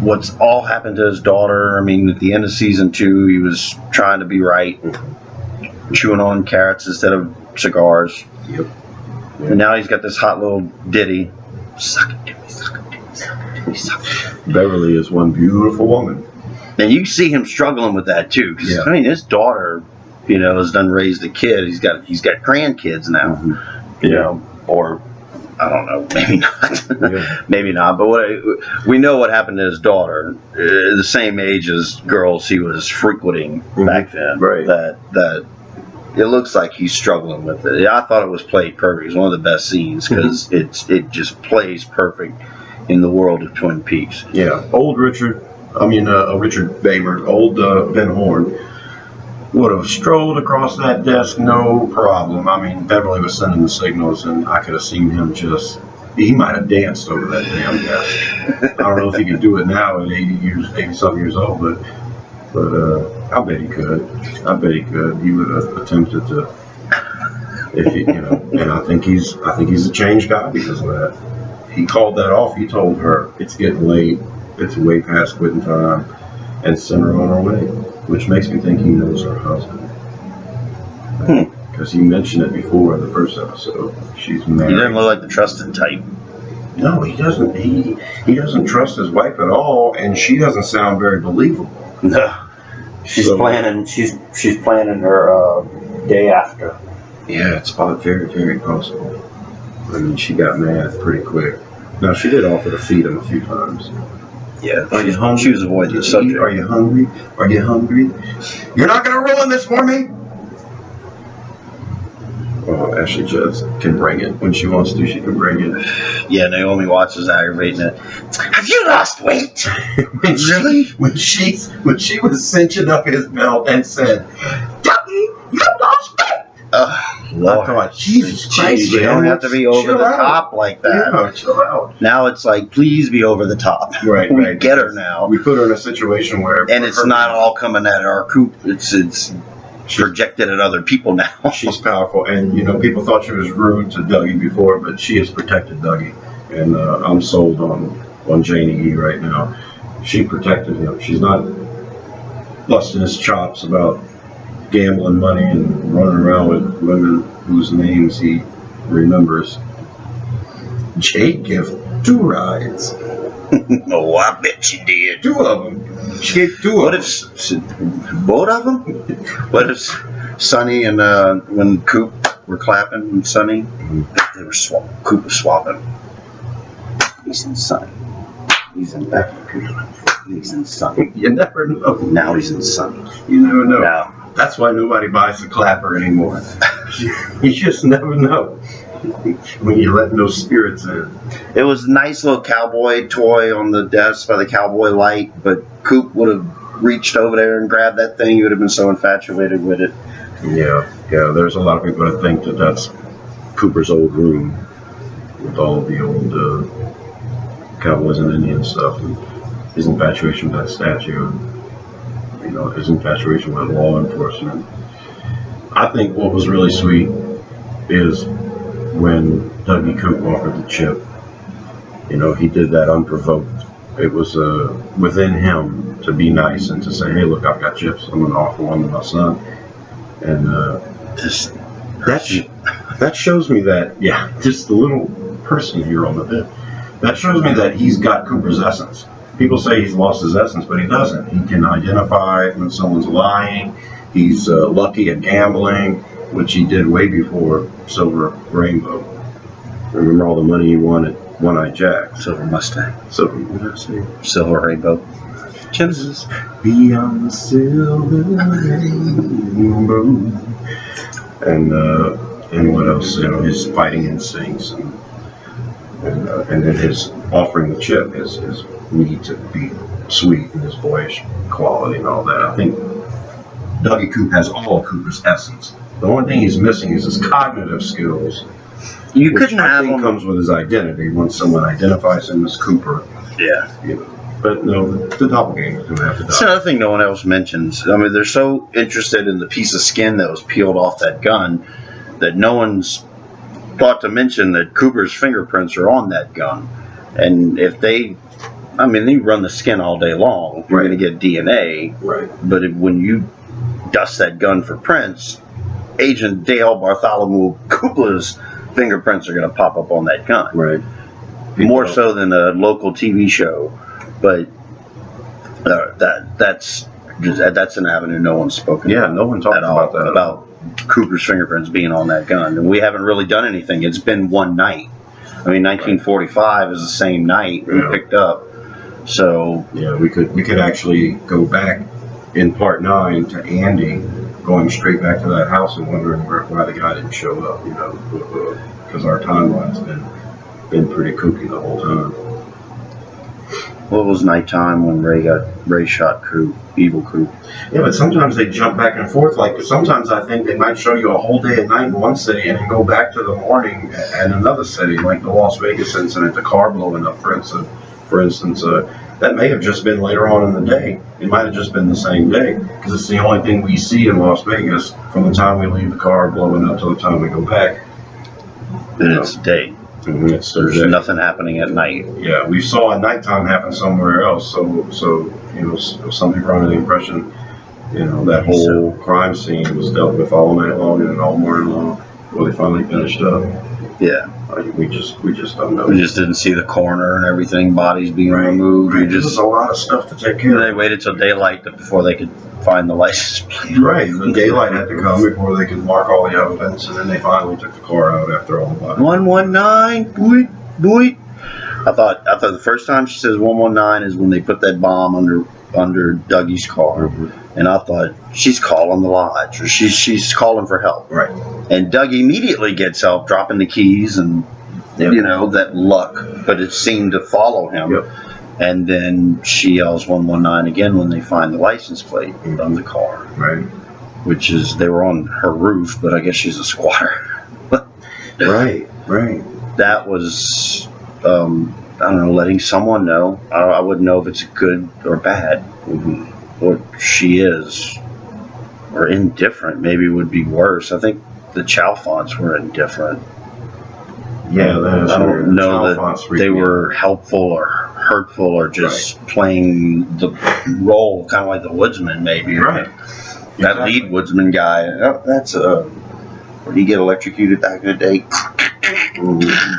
S2: what's all happened to his daughter. I mean, at the end of season 2, he was trying to be right, chewing on carrots instead of cigars.
S1: Yep.
S2: And now he's got this hot little ditty. Suck it to me, suck it to me, suck it to me, suck it to me.
S1: Beverly is one beautiful woman.
S2: And you see him struggling with that too, because
S1: Yeah.
S2: I mean, his daughter, has done raised a kid. He's got grandkids now, or I don't know, maybe not,
S1: Yeah.
S2: maybe not. But we know what happened to his daughter, the same age as girls he was frequenting back then.
S1: Right.
S2: That it looks like he's struggling with it. I thought it was played perfect. It was one of the best scenes because it just plays perfect in the world of Twin Peaks.
S1: Yeah, old Richard Bamer, old Ben Horn, would have strolled across that desk no problem. I mean, Beverly was sending the signals, and I could have seen him he might have danced over that damn desk. I don't know if he could do it now at 80-something years old, but I bet he could. He would have attempted to, if he, and I think he's a changed guy because of that. He called that off. He told her it's getting late. It's way past quitting time, and sent her on her way, which makes me think he knows her husband. Because he mentioned it before in the first episode. She's married.
S2: He doesn't look like the trusted type.
S1: No, he doesn't. He doesn't trust his wife at all, and she doesn't sound very believable.
S2: No.
S4: She's planning her day after.
S1: Yeah, it's very, very possible. I mean, she got mad pretty quick. Now, she did offer to feed him a few times.
S2: Yeah.
S1: Are you hungry?
S2: She was avoiding the subject.
S1: Are you hungry? Are you hungry? You're not going to ruin this for me? Well, Ashley just can bring it. When she wants to, she can bring it.
S2: Yeah, Naomi Watts is aggravating it.
S3: Have you lost weight?
S1: When she was cinching up his belt and said, "Ducky, you lost weight." I
S2: Lord.
S1: thought, Jesus Christ,
S2: You don't have to be over
S1: chill
S2: the
S1: out.
S2: top like that.
S1: Yeah, chill out.
S2: Now it's like, please be over the top.
S1: Right,
S2: We
S1: right.
S2: get her now.
S1: We put her in a situation where,
S2: And it's not all coming at our coop. It's projected at other people now.
S1: She's powerful, and people thought she was rude to Dougie before, but she has protected Dougie, and I'm sold on Janie E right now. She protected him. She's not busting his chops about gambling money and running around with women whose names he remembers. Jade gave 2 rides.
S2: Oh, I bet you did.
S1: 2 of them. She gave 2
S2: What
S1: of
S2: if
S1: them.
S2: both of them? What if Sonny and when Coop were clapping and Sonny, they were Coop was swapping. He's in Sonny. He's in Becky. He's in Sonny.
S1: You never know.
S2: Now he's in Sonny.
S1: You never know.
S2: Now,
S1: That's why nobody buys the clapper anymore. You just never know when you're letting those spirits in.
S2: it was a nice little cowboy toy on the desk by the cowboy light, but Coop would have reached over there and grabbed that thing. He would have been so infatuated with it.
S1: Yeah. There's a lot of people that think that that's Cooper's old room with all the old cowboys and Indian stuff, and his infatuation with that statue, and his infatuation with law enforcement. I think what was really sweet is when Dougie Coop offered the chip. He did that unprovoked. It was within him to be nice and to say, "Hey, look, I've got chips. I'm going to offer one to my son." And that shows me that, just the little person here on the bit. That shows me that he's got Cooper's essence. People say he's lost his essence, but he doesn't. He can identify when someone's lying. He's lucky at gambling, which he did way before Silver Rainbow. Remember all the money he won at One-Eye Jack.
S2: Silver Mustang.
S1: So, what did I say?
S2: Silver Rainbow. Genesis.
S1: Beyond the silver rainbow. And what else? You know, his fighting instincts and then his offering the chip, his need to be sweet and his boyish quality and all that. I think Dougie Coop has all of Cooper's essence. The only thing he's missing is his cognitive skills.
S2: You
S1: which
S2: couldn't
S1: I
S2: have
S1: think
S2: him.
S1: comes with his identity. Once someone identifies him as Cooper,
S2: Yeah.
S1: you know. But no, the doppelgangers don't have to
S2: That's
S1: die.
S2: another thing no one else mentions. I mean, they're so interested in the piece of skin that was peeled off that gun that no one's thought to mention that Cooper's fingerprints are on that gun. And if they run the skin all day long, you're
S1: Right.
S2: going to get DNA.
S1: Right.
S2: But when you dust that gun for prints, Agent Dale Bartholomew Kupla's fingerprints are going to pop up on that gun.
S1: Right.
S2: More so than a local TV show. But that's an avenue no one's spoken
S1: Yeah,
S2: about
S1: no one talked
S2: at all
S1: about that.
S2: about Cooper's fingerprints being on that gun, and we haven't really done anything. It's been one night. I mean, 1945 is the same night we
S1: Yeah.
S2: picked up. So
S1: Yeah, we could actually go back in part 9 to Andy going straight back to that house and wondering why the guy didn't show up. You know, because our timeline's been pretty kooky the whole time.
S2: what was nighttime when Ray shot Coop, Evil Coop?
S1: Yeah, but sometimes they jump back and forth. Like sometimes I think they might show you a whole day at night in one city and then go back to the morning at another city, like the Las Vegas incident, the car blowing up, for instance. That may have just been later on in the day. It might have just been the same day because it's the only thing we see in Las Vegas from the time we leave the car blowing up to the time we go back.
S2: And it's day.
S1: And it's
S2: There's
S1: Thursday.
S2: nothing happening at night.
S1: Yeah, we saw a nighttime happen somewhere else. So you know, some people are under the impression, you know, that whole crime scene was dealt with all night long and all morning long before they finally finished up.
S2: Yeah,
S1: We just don't know.
S2: we just didn't see the coroner and everything, bodies being removed. We
S1: There's
S2: just
S1: a lot of stuff to take care
S2: they
S1: of.
S2: waited till daylight before they could find the license plate.
S1: Right, the daylight had to come before they could mark all the evidence, and then they finally took the car out after all the bodies.
S2: 119, boy. I thought the first time she says 119 is when they put that bomb under Dougie's car, and I thought she's calling the lodge or she's calling for help.
S1: Right.
S2: And Doug immediately gets help, dropping the keys, and
S1: Yep.
S2: you know that luck, but it seemed to follow him.
S1: Yep.
S2: And then she yells 119 again when they find the license plate on the car,
S1: Right.
S2: which is they were on her roof, but I guess she's a squatter.
S1: Right. Right.
S2: That was, I don't know, letting someone know. I wouldn't know if it's good or bad. What she is, or indifferent, maybe would be worse. I think the Chalfonts were indifferent.
S1: Yeah, that is
S2: I
S1: weird.
S2: don't know
S1: Chalfonts
S2: that
S1: freak
S2: they
S1: me
S2: were helpful or hurtful or just playing the role, kind of like the woodsman, maybe.
S1: out. Right.
S2: That
S1: Exactly.
S2: lead woodsman guy. That's where he get electrocuted back in the day.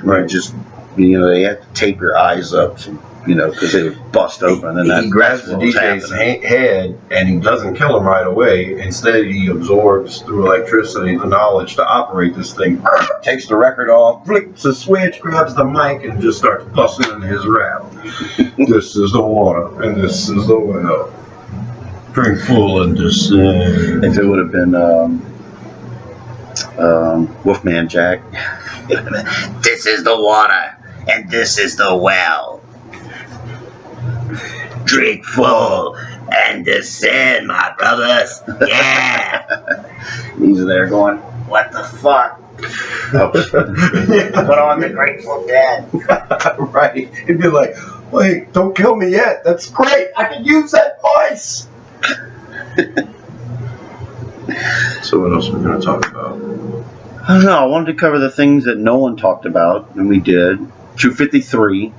S2: Right, just they had to tape your eyes up, so, because they would bust open, and
S1: He grabs
S2: that's
S1: the
S2: what was
S1: DJ's
S2: happening.
S1: head and he doesn't kill him right away. Instead, he absorbs through electricity the knowledge to operate this thing. Takes the record off, flicks the switch, grabs the mic, and just starts busting in his rap. This is the water, and this is the well. Drink full and descend.
S2: If it would have been Wolfman Jack,
S3: This is the water, and this is the well. Drink full and descend, my brothers. Yeah.
S2: he's there going,
S3: What the fuck?
S2: oh,
S3: Put on the Grateful Dead.
S1: Right. He'd be like, wait, don't kill me yet. That's great. I can use that voice. So what else are we going to talk about?
S2: I don't know. I wanted to cover the things that no one talked about, and we did. 253.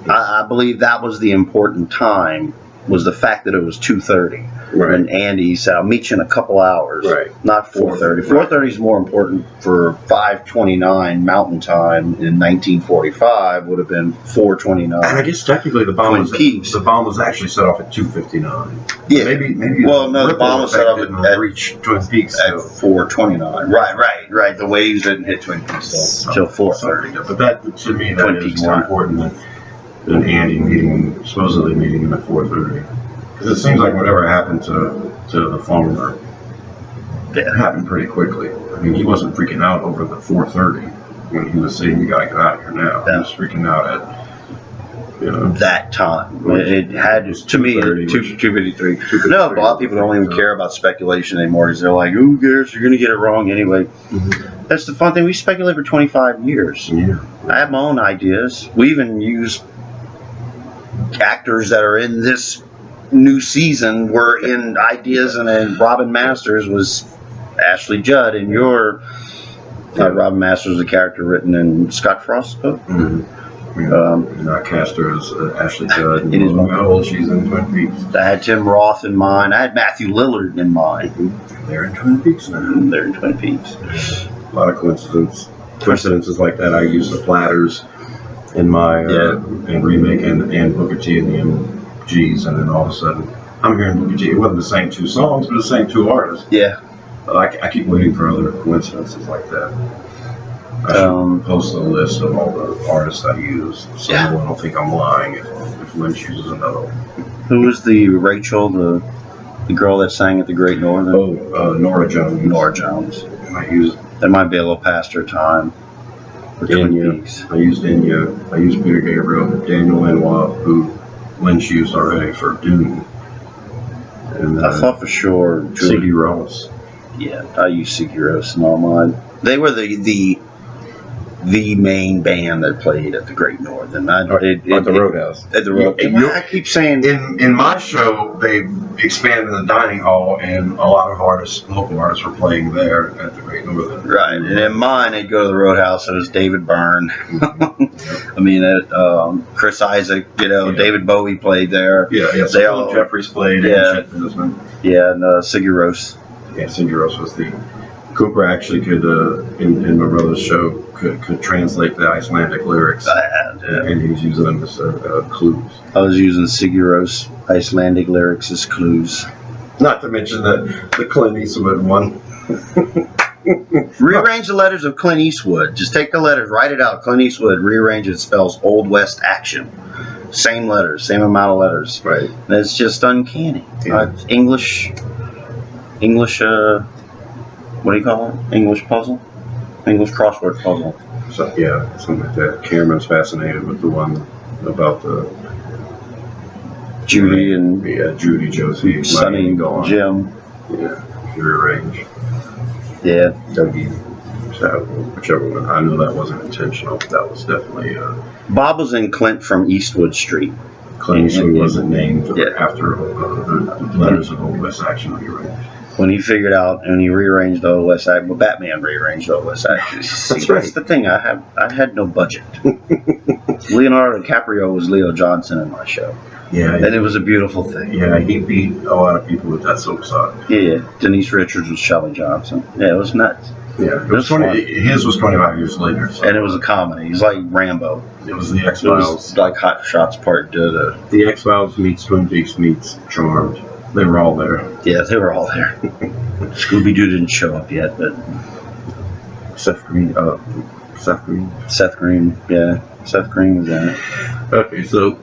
S2: I believe that was the important time, was the fact that it was 2:30.
S1: Right.
S2: And Andy said, I'll meet you in a couple hours.
S1: Right.
S2: Not 4:30.
S1: Right.
S2: 4:30 is more important for 5:29 Mountain Time in 1945, would have been 4:29.
S1: And I guess technically the bomb
S2: Twin
S1: was
S2: Peaks.
S1: the bomb was actually set off at 2:59.
S2: Yeah.
S1: Maybe.
S2: Well, no, the
S1: ripple
S2: bomb was set
S1: effect
S2: off
S1: didn't
S2: at
S1: reach Twin Peaks
S2: at
S1: till
S2: 4:29. Right. The waves didn't hit Twin Peaks till 4:30.
S1: But that, to me, that
S2: Twin
S1: is
S2: Peaks
S1: more
S2: time.
S1: important than and Andy supposedly meeting him at 4:30. Because it seems like whatever happened to the farmer, it happened pretty quickly. I mean, he wasn't freaking out over the 4:30 when he was saying, "You gotta get out of here now." He was freaking out at,
S2: that time. It had to me 253. No, a lot of people don't even care about speculation anymore because they're like, "Who cares? You're gonna get it wrong anyway."
S1: Mm-hmm.
S2: That's the fun thing. We speculate for 25 years.
S1: Yeah.
S2: I have my own ideas. We even use actors that are in this new season were in ideas, and then Robin Masters was Ashley Judd, and your Robin Masters was a character written in Scott Frost's book.
S1: Mm-hmm. And I cast her as Ashley Judd. And
S2: It is
S1: how old she's in Twin Peaks.
S2: I had Tim Roth in mind. I had Matthew Lillard in mind.
S1: They're in Twin Peaks now.
S2: They're in Twin Peaks.
S1: A lot of coincidences like that. I use the Platters in my in remake and Booker T in the MGs, and then all of a sudden I'm hearing Booker T. It wasn't the same two songs, but the same two artists.
S2: Yeah.
S1: I keep waiting for other coincidences like that. I should post a list of all the artists I use, so no one will think I'm lying if Lynch uses another one.
S2: Who was the Rachel, the girl that sang at the Great Northern?
S1: Oh, Nora Jones.
S2: Nora Jones.
S1: That
S2: might be a little past her time. For Twin Peaks.
S1: I used Enya. I used Peter Gabriel, Daniel Lanois, who Lynch used already for Dune. And
S2: I thought for sure
S1: Siggy Ross.
S2: Yeah, I used Siggy Ross in all mine. They were the main band that played at the Great Northern.
S1: At the Roadhouse.
S2: At the Roadhouse. I keep saying
S1: in my show they expanded the dining hall, and a lot of local artists were playing there at the Great Northern.
S2: Right, and in mine they'd go to the Roadhouse, and it was David Byrne. I mean, Chris Isaac, David Bowie played there.
S1: Yeah.
S2: They all
S1: Jeffries played. And Chet Brisman.
S2: Yeah, and Siggy Ross.
S1: Yeah, Siggy Ross was the. Cooper actually could, in my brother's show, could translate the Icelandic lyrics.
S2: I had,
S1: and he was using them as clues.
S2: I was using Siggy Ross Icelandic lyrics as clues.
S1: Not to mention the Clint Eastwood one.
S2: Rearrange the letters of Clint Eastwood. Just take the letters, write it out. Clint Eastwood, rearrange it. Spells Old West action. Same letters, same amount of letters.
S1: Right.
S2: And it's just uncanny.
S1: Yeah.
S2: English. What do you call it? English puzzle? English crossword puzzle.
S1: So, yeah, something like that. Cameron's fascinated with the one about the
S2: Judy and
S1: Judy, Josie,
S2: Sonny, and Jim.
S1: Yeah, rearrange.
S2: Yeah.
S1: Dougie, whichever one. I know that wasn't intentional. That was definitely.
S2: Bob was in Clint from Eastwood Street.
S1: Clint Eastwood wasn't named after the letters of Old West Action rearranged.
S2: When he figured out and he rearranged the Old West Action, well, Batman rearranged the Old West Action.
S1: That's right.
S2: That's the thing. I had no budget. Leonardo DiCaprio was Leo Johnson in my show.
S1: Yeah,
S2: and it was a beautiful thing.
S1: Yeah, he beat a lot of people with that soap sock.
S2: Yeah, Denise Richards was Shelley Johnson. Yeah, it was nuts.
S1: Yeah, it was 20. His was 25 years later, so.
S2: And it was a comedy. He's like Rambo.
S1: It was the X-Files.
S2: Like Hot Shots Part 2.
S1: The X-Files meets Twin Peaks meets Charmed. They were all there.
S2: Yeah, they were all there. Scooby-Doo didn't show up yet, but
S1: Seth Green.
S2: Seth Green, yeah. Seth Green was in it.
S1: Okay, so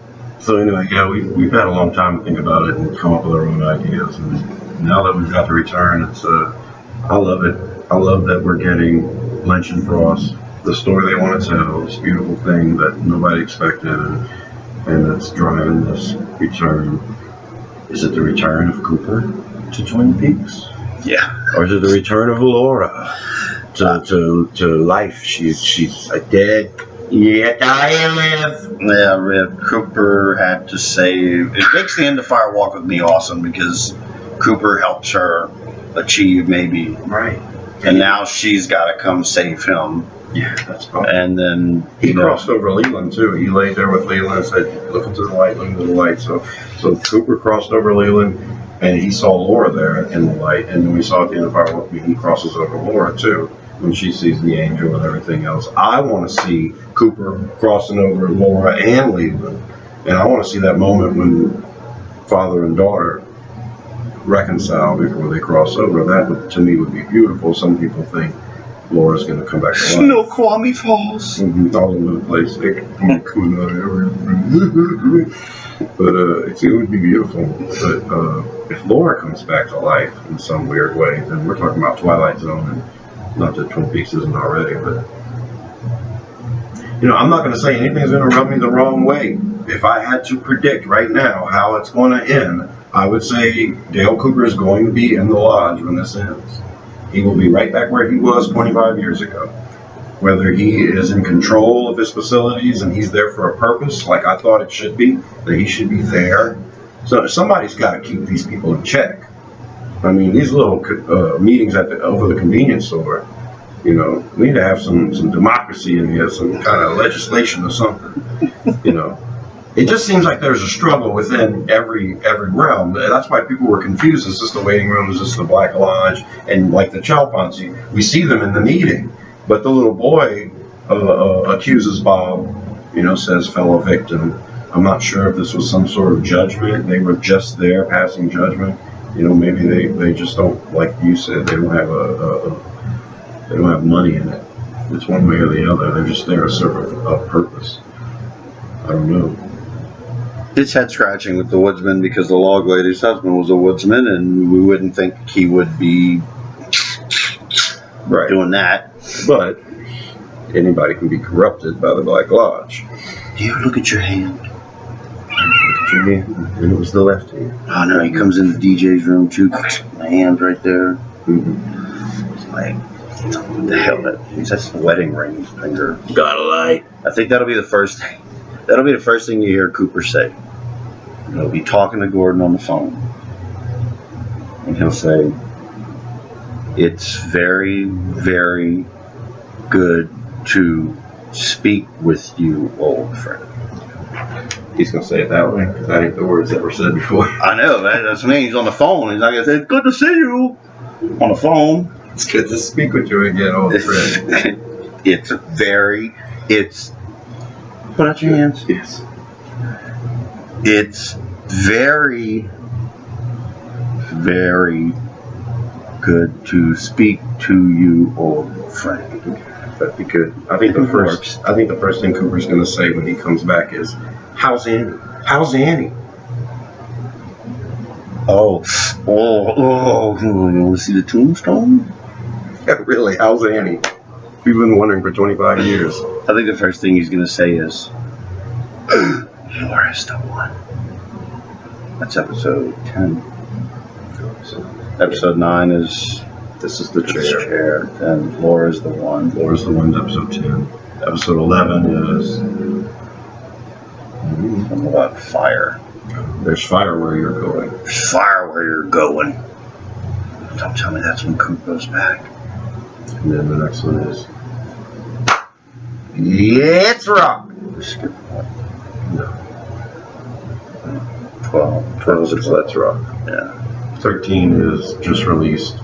S1: anyway, yeah, we've had a long time to think about it and come up with our own ideas, and now that we've got the return, it's I love it. I love that we're getting Lynch and Frost, the story they want to tell, this beautiful thing that nobody expected, and it's driving this return. Is it the return of Cooper to Twin Peaks?
S2: Yeah.
S1: Or is it the return of Laura to life? She's a dead, yet I live.
S2: Yeah, Rip. Cooper had to save. It makes the end of Fire Walk with Me awesome because Cooper helps her achieve maybe.
S1: Right.
S2: And now she's got to come save him.
S1: Yeah, that's fine.
S2: And then
S1: he crossed over Leland too. He laid there with Leland and said, "Look into the light, look into the light." So Cooper crossed over Leland, and he saw Laura there in the light. And then we saw at the end of Fire Walk with Me, he crosses over Laura too when she sees the angel and everything else. I want to see Cooper crossing over Laura and Leland, and I want to see that moment when father and daughter reconcile before they cross over. That would, to me, would be beautiful. Some people think Laura's going to come back to life.
S2: Snoqualmie Falls.
S1: All over the place. But it would be beautiful. But if Laura comes back to life in some weird way, then we're talking about Twilight Zone, and not that Twin Peaks isn't already. But I'm not going to say anything's going to rub me the wrong way. If I had to predict right now how it's going to end, I would say Dale Cooper is going to be in the lodge when this ends. He will be right back where he was 25 years ago. Whether he is in control of his facilities and he's there for a purpose, like I thought it should be, that he should be there. So somebody's got to keep these people in check. I mean, these little meetings over the convenience store, we need to have some democracy in here, some kind of legislation or something. It just seems like there's a struggle within every realm. That's why people were confused. Is this the waiting room? Is this the Black Lodge? And like the Chalfancy, we see them in the meeting. But the little boy accuses Bob, says fellow victim. I'm not sure if this was some sort of judgment. They were just there passing judgment. Maybe they just don't, like you said, they don't have they don't have money in it. It's one way or the other. They're just there to serve a purpose. I don't know.
S2: It's head scratching with the woodsman because the log lady's husband was a woodsman, and we wouldn't think he would be doing that.
S1: But anybody can be corrupted by the Black Lodge.
S2: Do you look at your hand?
S1: Look at your hand, and it was the left hand.
S2: Oh no, he comes in the DJ's room too. My hand's right there.
S1: Mm-hmm.
S2: It's like, what the hell? That's the wedding ring finger.
S1: Got a light.
S2: I think that'll be the first thing. That'll be the first thing you hear Cooper say. He'll be talking to Gordon on the phone, and he'll say, "It's very, very good to speak with you, old friend."
S1: He's going to say it that way, because that ain't the words that were said before.
S2: I know, that's what I mean. He's on the phone. He's not going to say, "It's good to see you," on the phone.
S1: It's good to speak with you again, old friend.
S2: Put out your hands.
S1: Yes.
S2: It's very, very good to speak to you, old friend.
S1: That'd be good. I think the first thing Cooper's going to say when he comes back is, "How's Annie? How's Annie?"
S2: Oh, you want to see the tombstone?
S1: Yeah, really, how's Annie? We've been wondering for 25 years.
S2: I think the first thing he's going to say is, "Laura's the one." That's episode 10. Episode 9 is
S1: This is the chair.
S2: And Laura's the one.
S1: Laura's the one's episode 10. Episode 11 is
S2: Something about fire.
S1: There's Fire Where You're Going.
S2: There's fire where you're going. Don't tell me that's when Coop goes back.
S1: And then the next one is It's Rock.
S2: Skip one.
S1: No.
S2: 12
S1: is Let's Rock.
S2: Yeah.
S1: 13 is just released,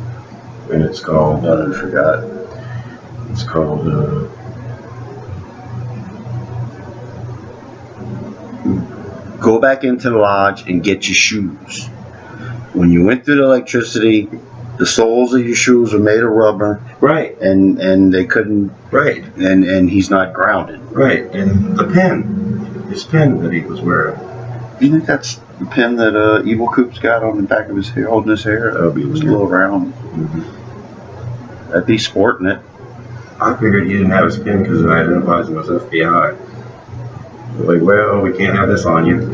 S1: and it's called,
S2: I forgot.
S1: it's called,
S2: Go back into the lodge and get your shoes. When you went through the electricity, the soles of your shoes were made of rubber,
S1: right,
S2: and they couldn't,
S1: right,
S2: and he's not grounded.
S1: right, and the pen, his pen that he was wearing.
S2: You think that's the pen that Evil Coop's got on the back of his hair, holding his hair?
S1: That would be
S2: It was a
S1: weird.
S2: little round.
S1: Mm-hmm.
S2: That'd be sporting it.
S1: I figured he didn't have his pen because it identifies him as FBI. Like, well, we can't have this on you.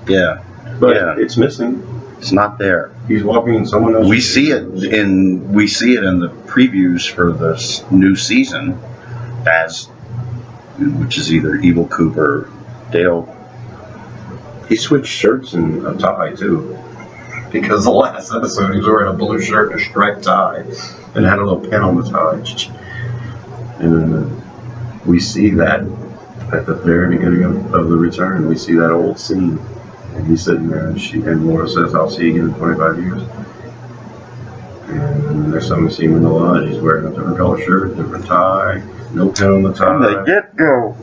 S2: Yeah,
S1: But
S2: Yeah.
S1: it's missing.
S2: it's not there.
S1: He's walking in someone else's.
S2: We see it in the previews for this new season, which is either Evil Coop or Dale.
S1: He switched shirts and a tie too, because the last episode he was wearing a blue shirt and a striped tie, and had a little pin on the tie. And we see that at the very beginning of the return. We see that old scene, and he's sitting there, and Laura says, "I'll see you again in 25 years." And next time we see him in the lodge, he's wearing a different color shirt, different tie, no pin on the
S2: From the
S1: tie.
S2: get-go.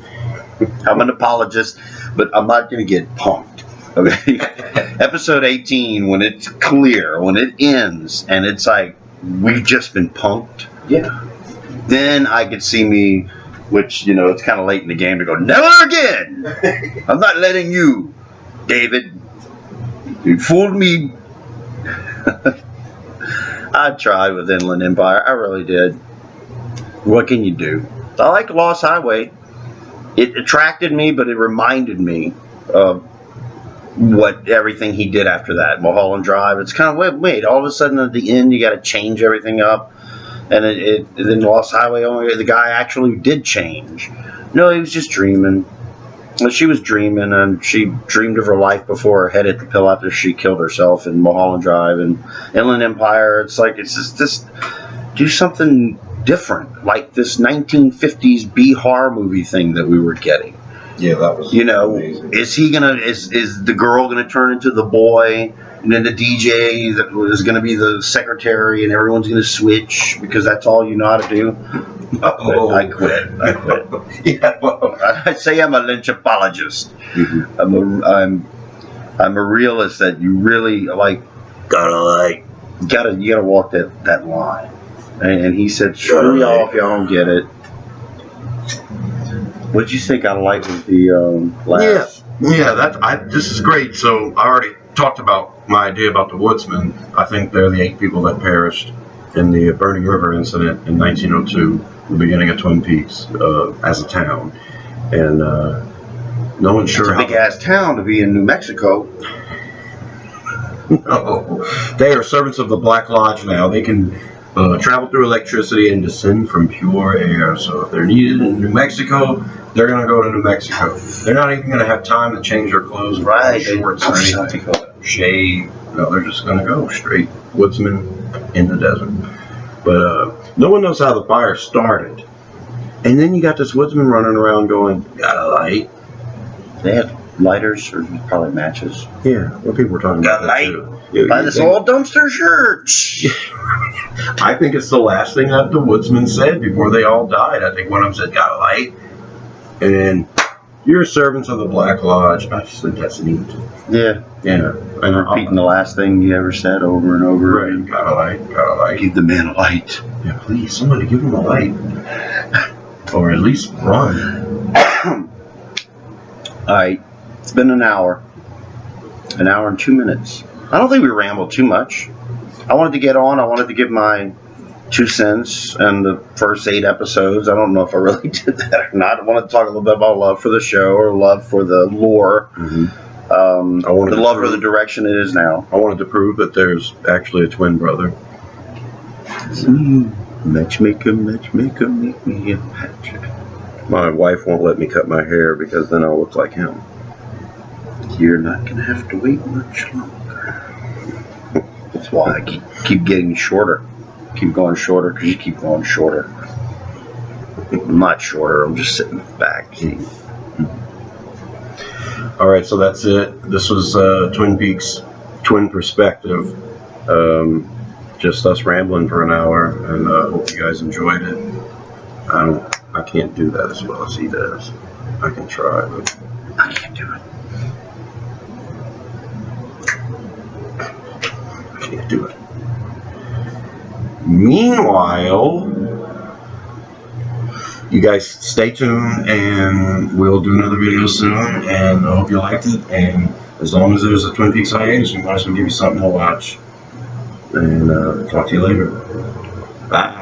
S2: I'm an apologist, but I'm not going to get punked. Okay? Episode 18, when it's clear, when it ends, and it's like, we've just been punked.
S1: Yeah.
S2: Then I could see me, which, you know, it's kind of late in the game to go, never again! I'm not letting you, David. You fooled me. I tried with Inland Empire. I really did. What can you do? I like Lost Highway. It attracted me, but it reminded me of what everything he did after that. Mulholland Drive. It's kind of, wait, all of a sudden at the end you got to change everything up. And then Lost Highway, the guy actually did change. No, he was just dreaming. Well, she was dreaming, and she dreamed of her life before her head hit the pillow after she killed herself in Mulholland Drive and Inland Empire. It's like, it's just do something different, like this 1950s B horror movie thing that we were getting.
S1: Yeah, that was amazing.
S2: Is the girl gonna turn into the boy, and then the DJ that is gonna be the secretary, and everyone's gonna switch because that's all you know how to do? I quit.
S1: Yeah, well,
S2: I say I'm a lynch apologist.
S1: mm-hmm.
S2: I'm a realist that you really gotta walk that line. And he said, "Screw y'all if y'all don't get it." What'd you think I liked with the last?
S1: Yeah. This is great. So I already talked about my idea about the Woodsman. I think they're the 8 people that perished in the Burning River incident in 1902, the beginning of Twin Peaks, as a town, and no one's sure.
S2: It's a big ass town to be in New Mexico.
S1: No, they are servants of the Black Lodge now. They can travel through electricity and descend from pure air. So if they're needed in New Mexico, they're going to go to New Mexico. They're not even going to have time to change their clothes,
S2: Right.
S1: shorts, or anything. Shave. No, they're just going to go straight woodsman in the desert. But no one knows how the fire started. And then you got this woodsman running around going, "Got a light?"
S2: They had lighters or probably matches.
S1: Yeah, well, people were talking
S2: Got
S1: about
S2: light?
S1: that too.
S2: Buy this old dumpster shirt.
S1: I think it's the last thing that the woodsman said before they all died. I think one of them said, "Got a light?" And you're servants of the Black Lodge. I just think that's neat.
S2: Yeah.
S1: Yeah.
S2: And repeating the last thing you ever said over and over
S1: Right.
S2: again.
S1: Got a light. Got a light.
S2: Give the man a light.
S1: Yeah, please, somebody give him a light. Or at least run.
S2: Alright. It's been an hour. An hour and 2 minutes. I don't think we rambled too much. I wanted to get on. I wanted to give my 2 cents and the first 8 episodes. I don't know if I really did that or not. I wanted to talk a little bit about love for the show or love for the lore.
S1: Mm-hmm.
S2: The love for the direction it is now.
S1: I wanted to prove that there's actually a twin brother.
S2: Matchmaker, make me a match.
S1: My wife won't let me cut my hair because then I'll look like him.
S2: You're not going to have to wait much longer. That's why I keep getting shorter. Keep going shorter because you keep going shorter. I'm not shorter. I'm just sitting back.
S1: All right, so that's it. This was Twin Peaks Twin Perspective. Just us rambling for an hour, and hope you guys enjoyed it. I can't do that as well as he does. I can try, but
S2: I can't do it.
S1: I can't do it. Meanwhile, you guys stay tuned, and we'll do another video soon, and I hope you liked it. And as long as there's a Twin Peaks hiatus, we might as well give you something to watch. And talk to you later. Bye.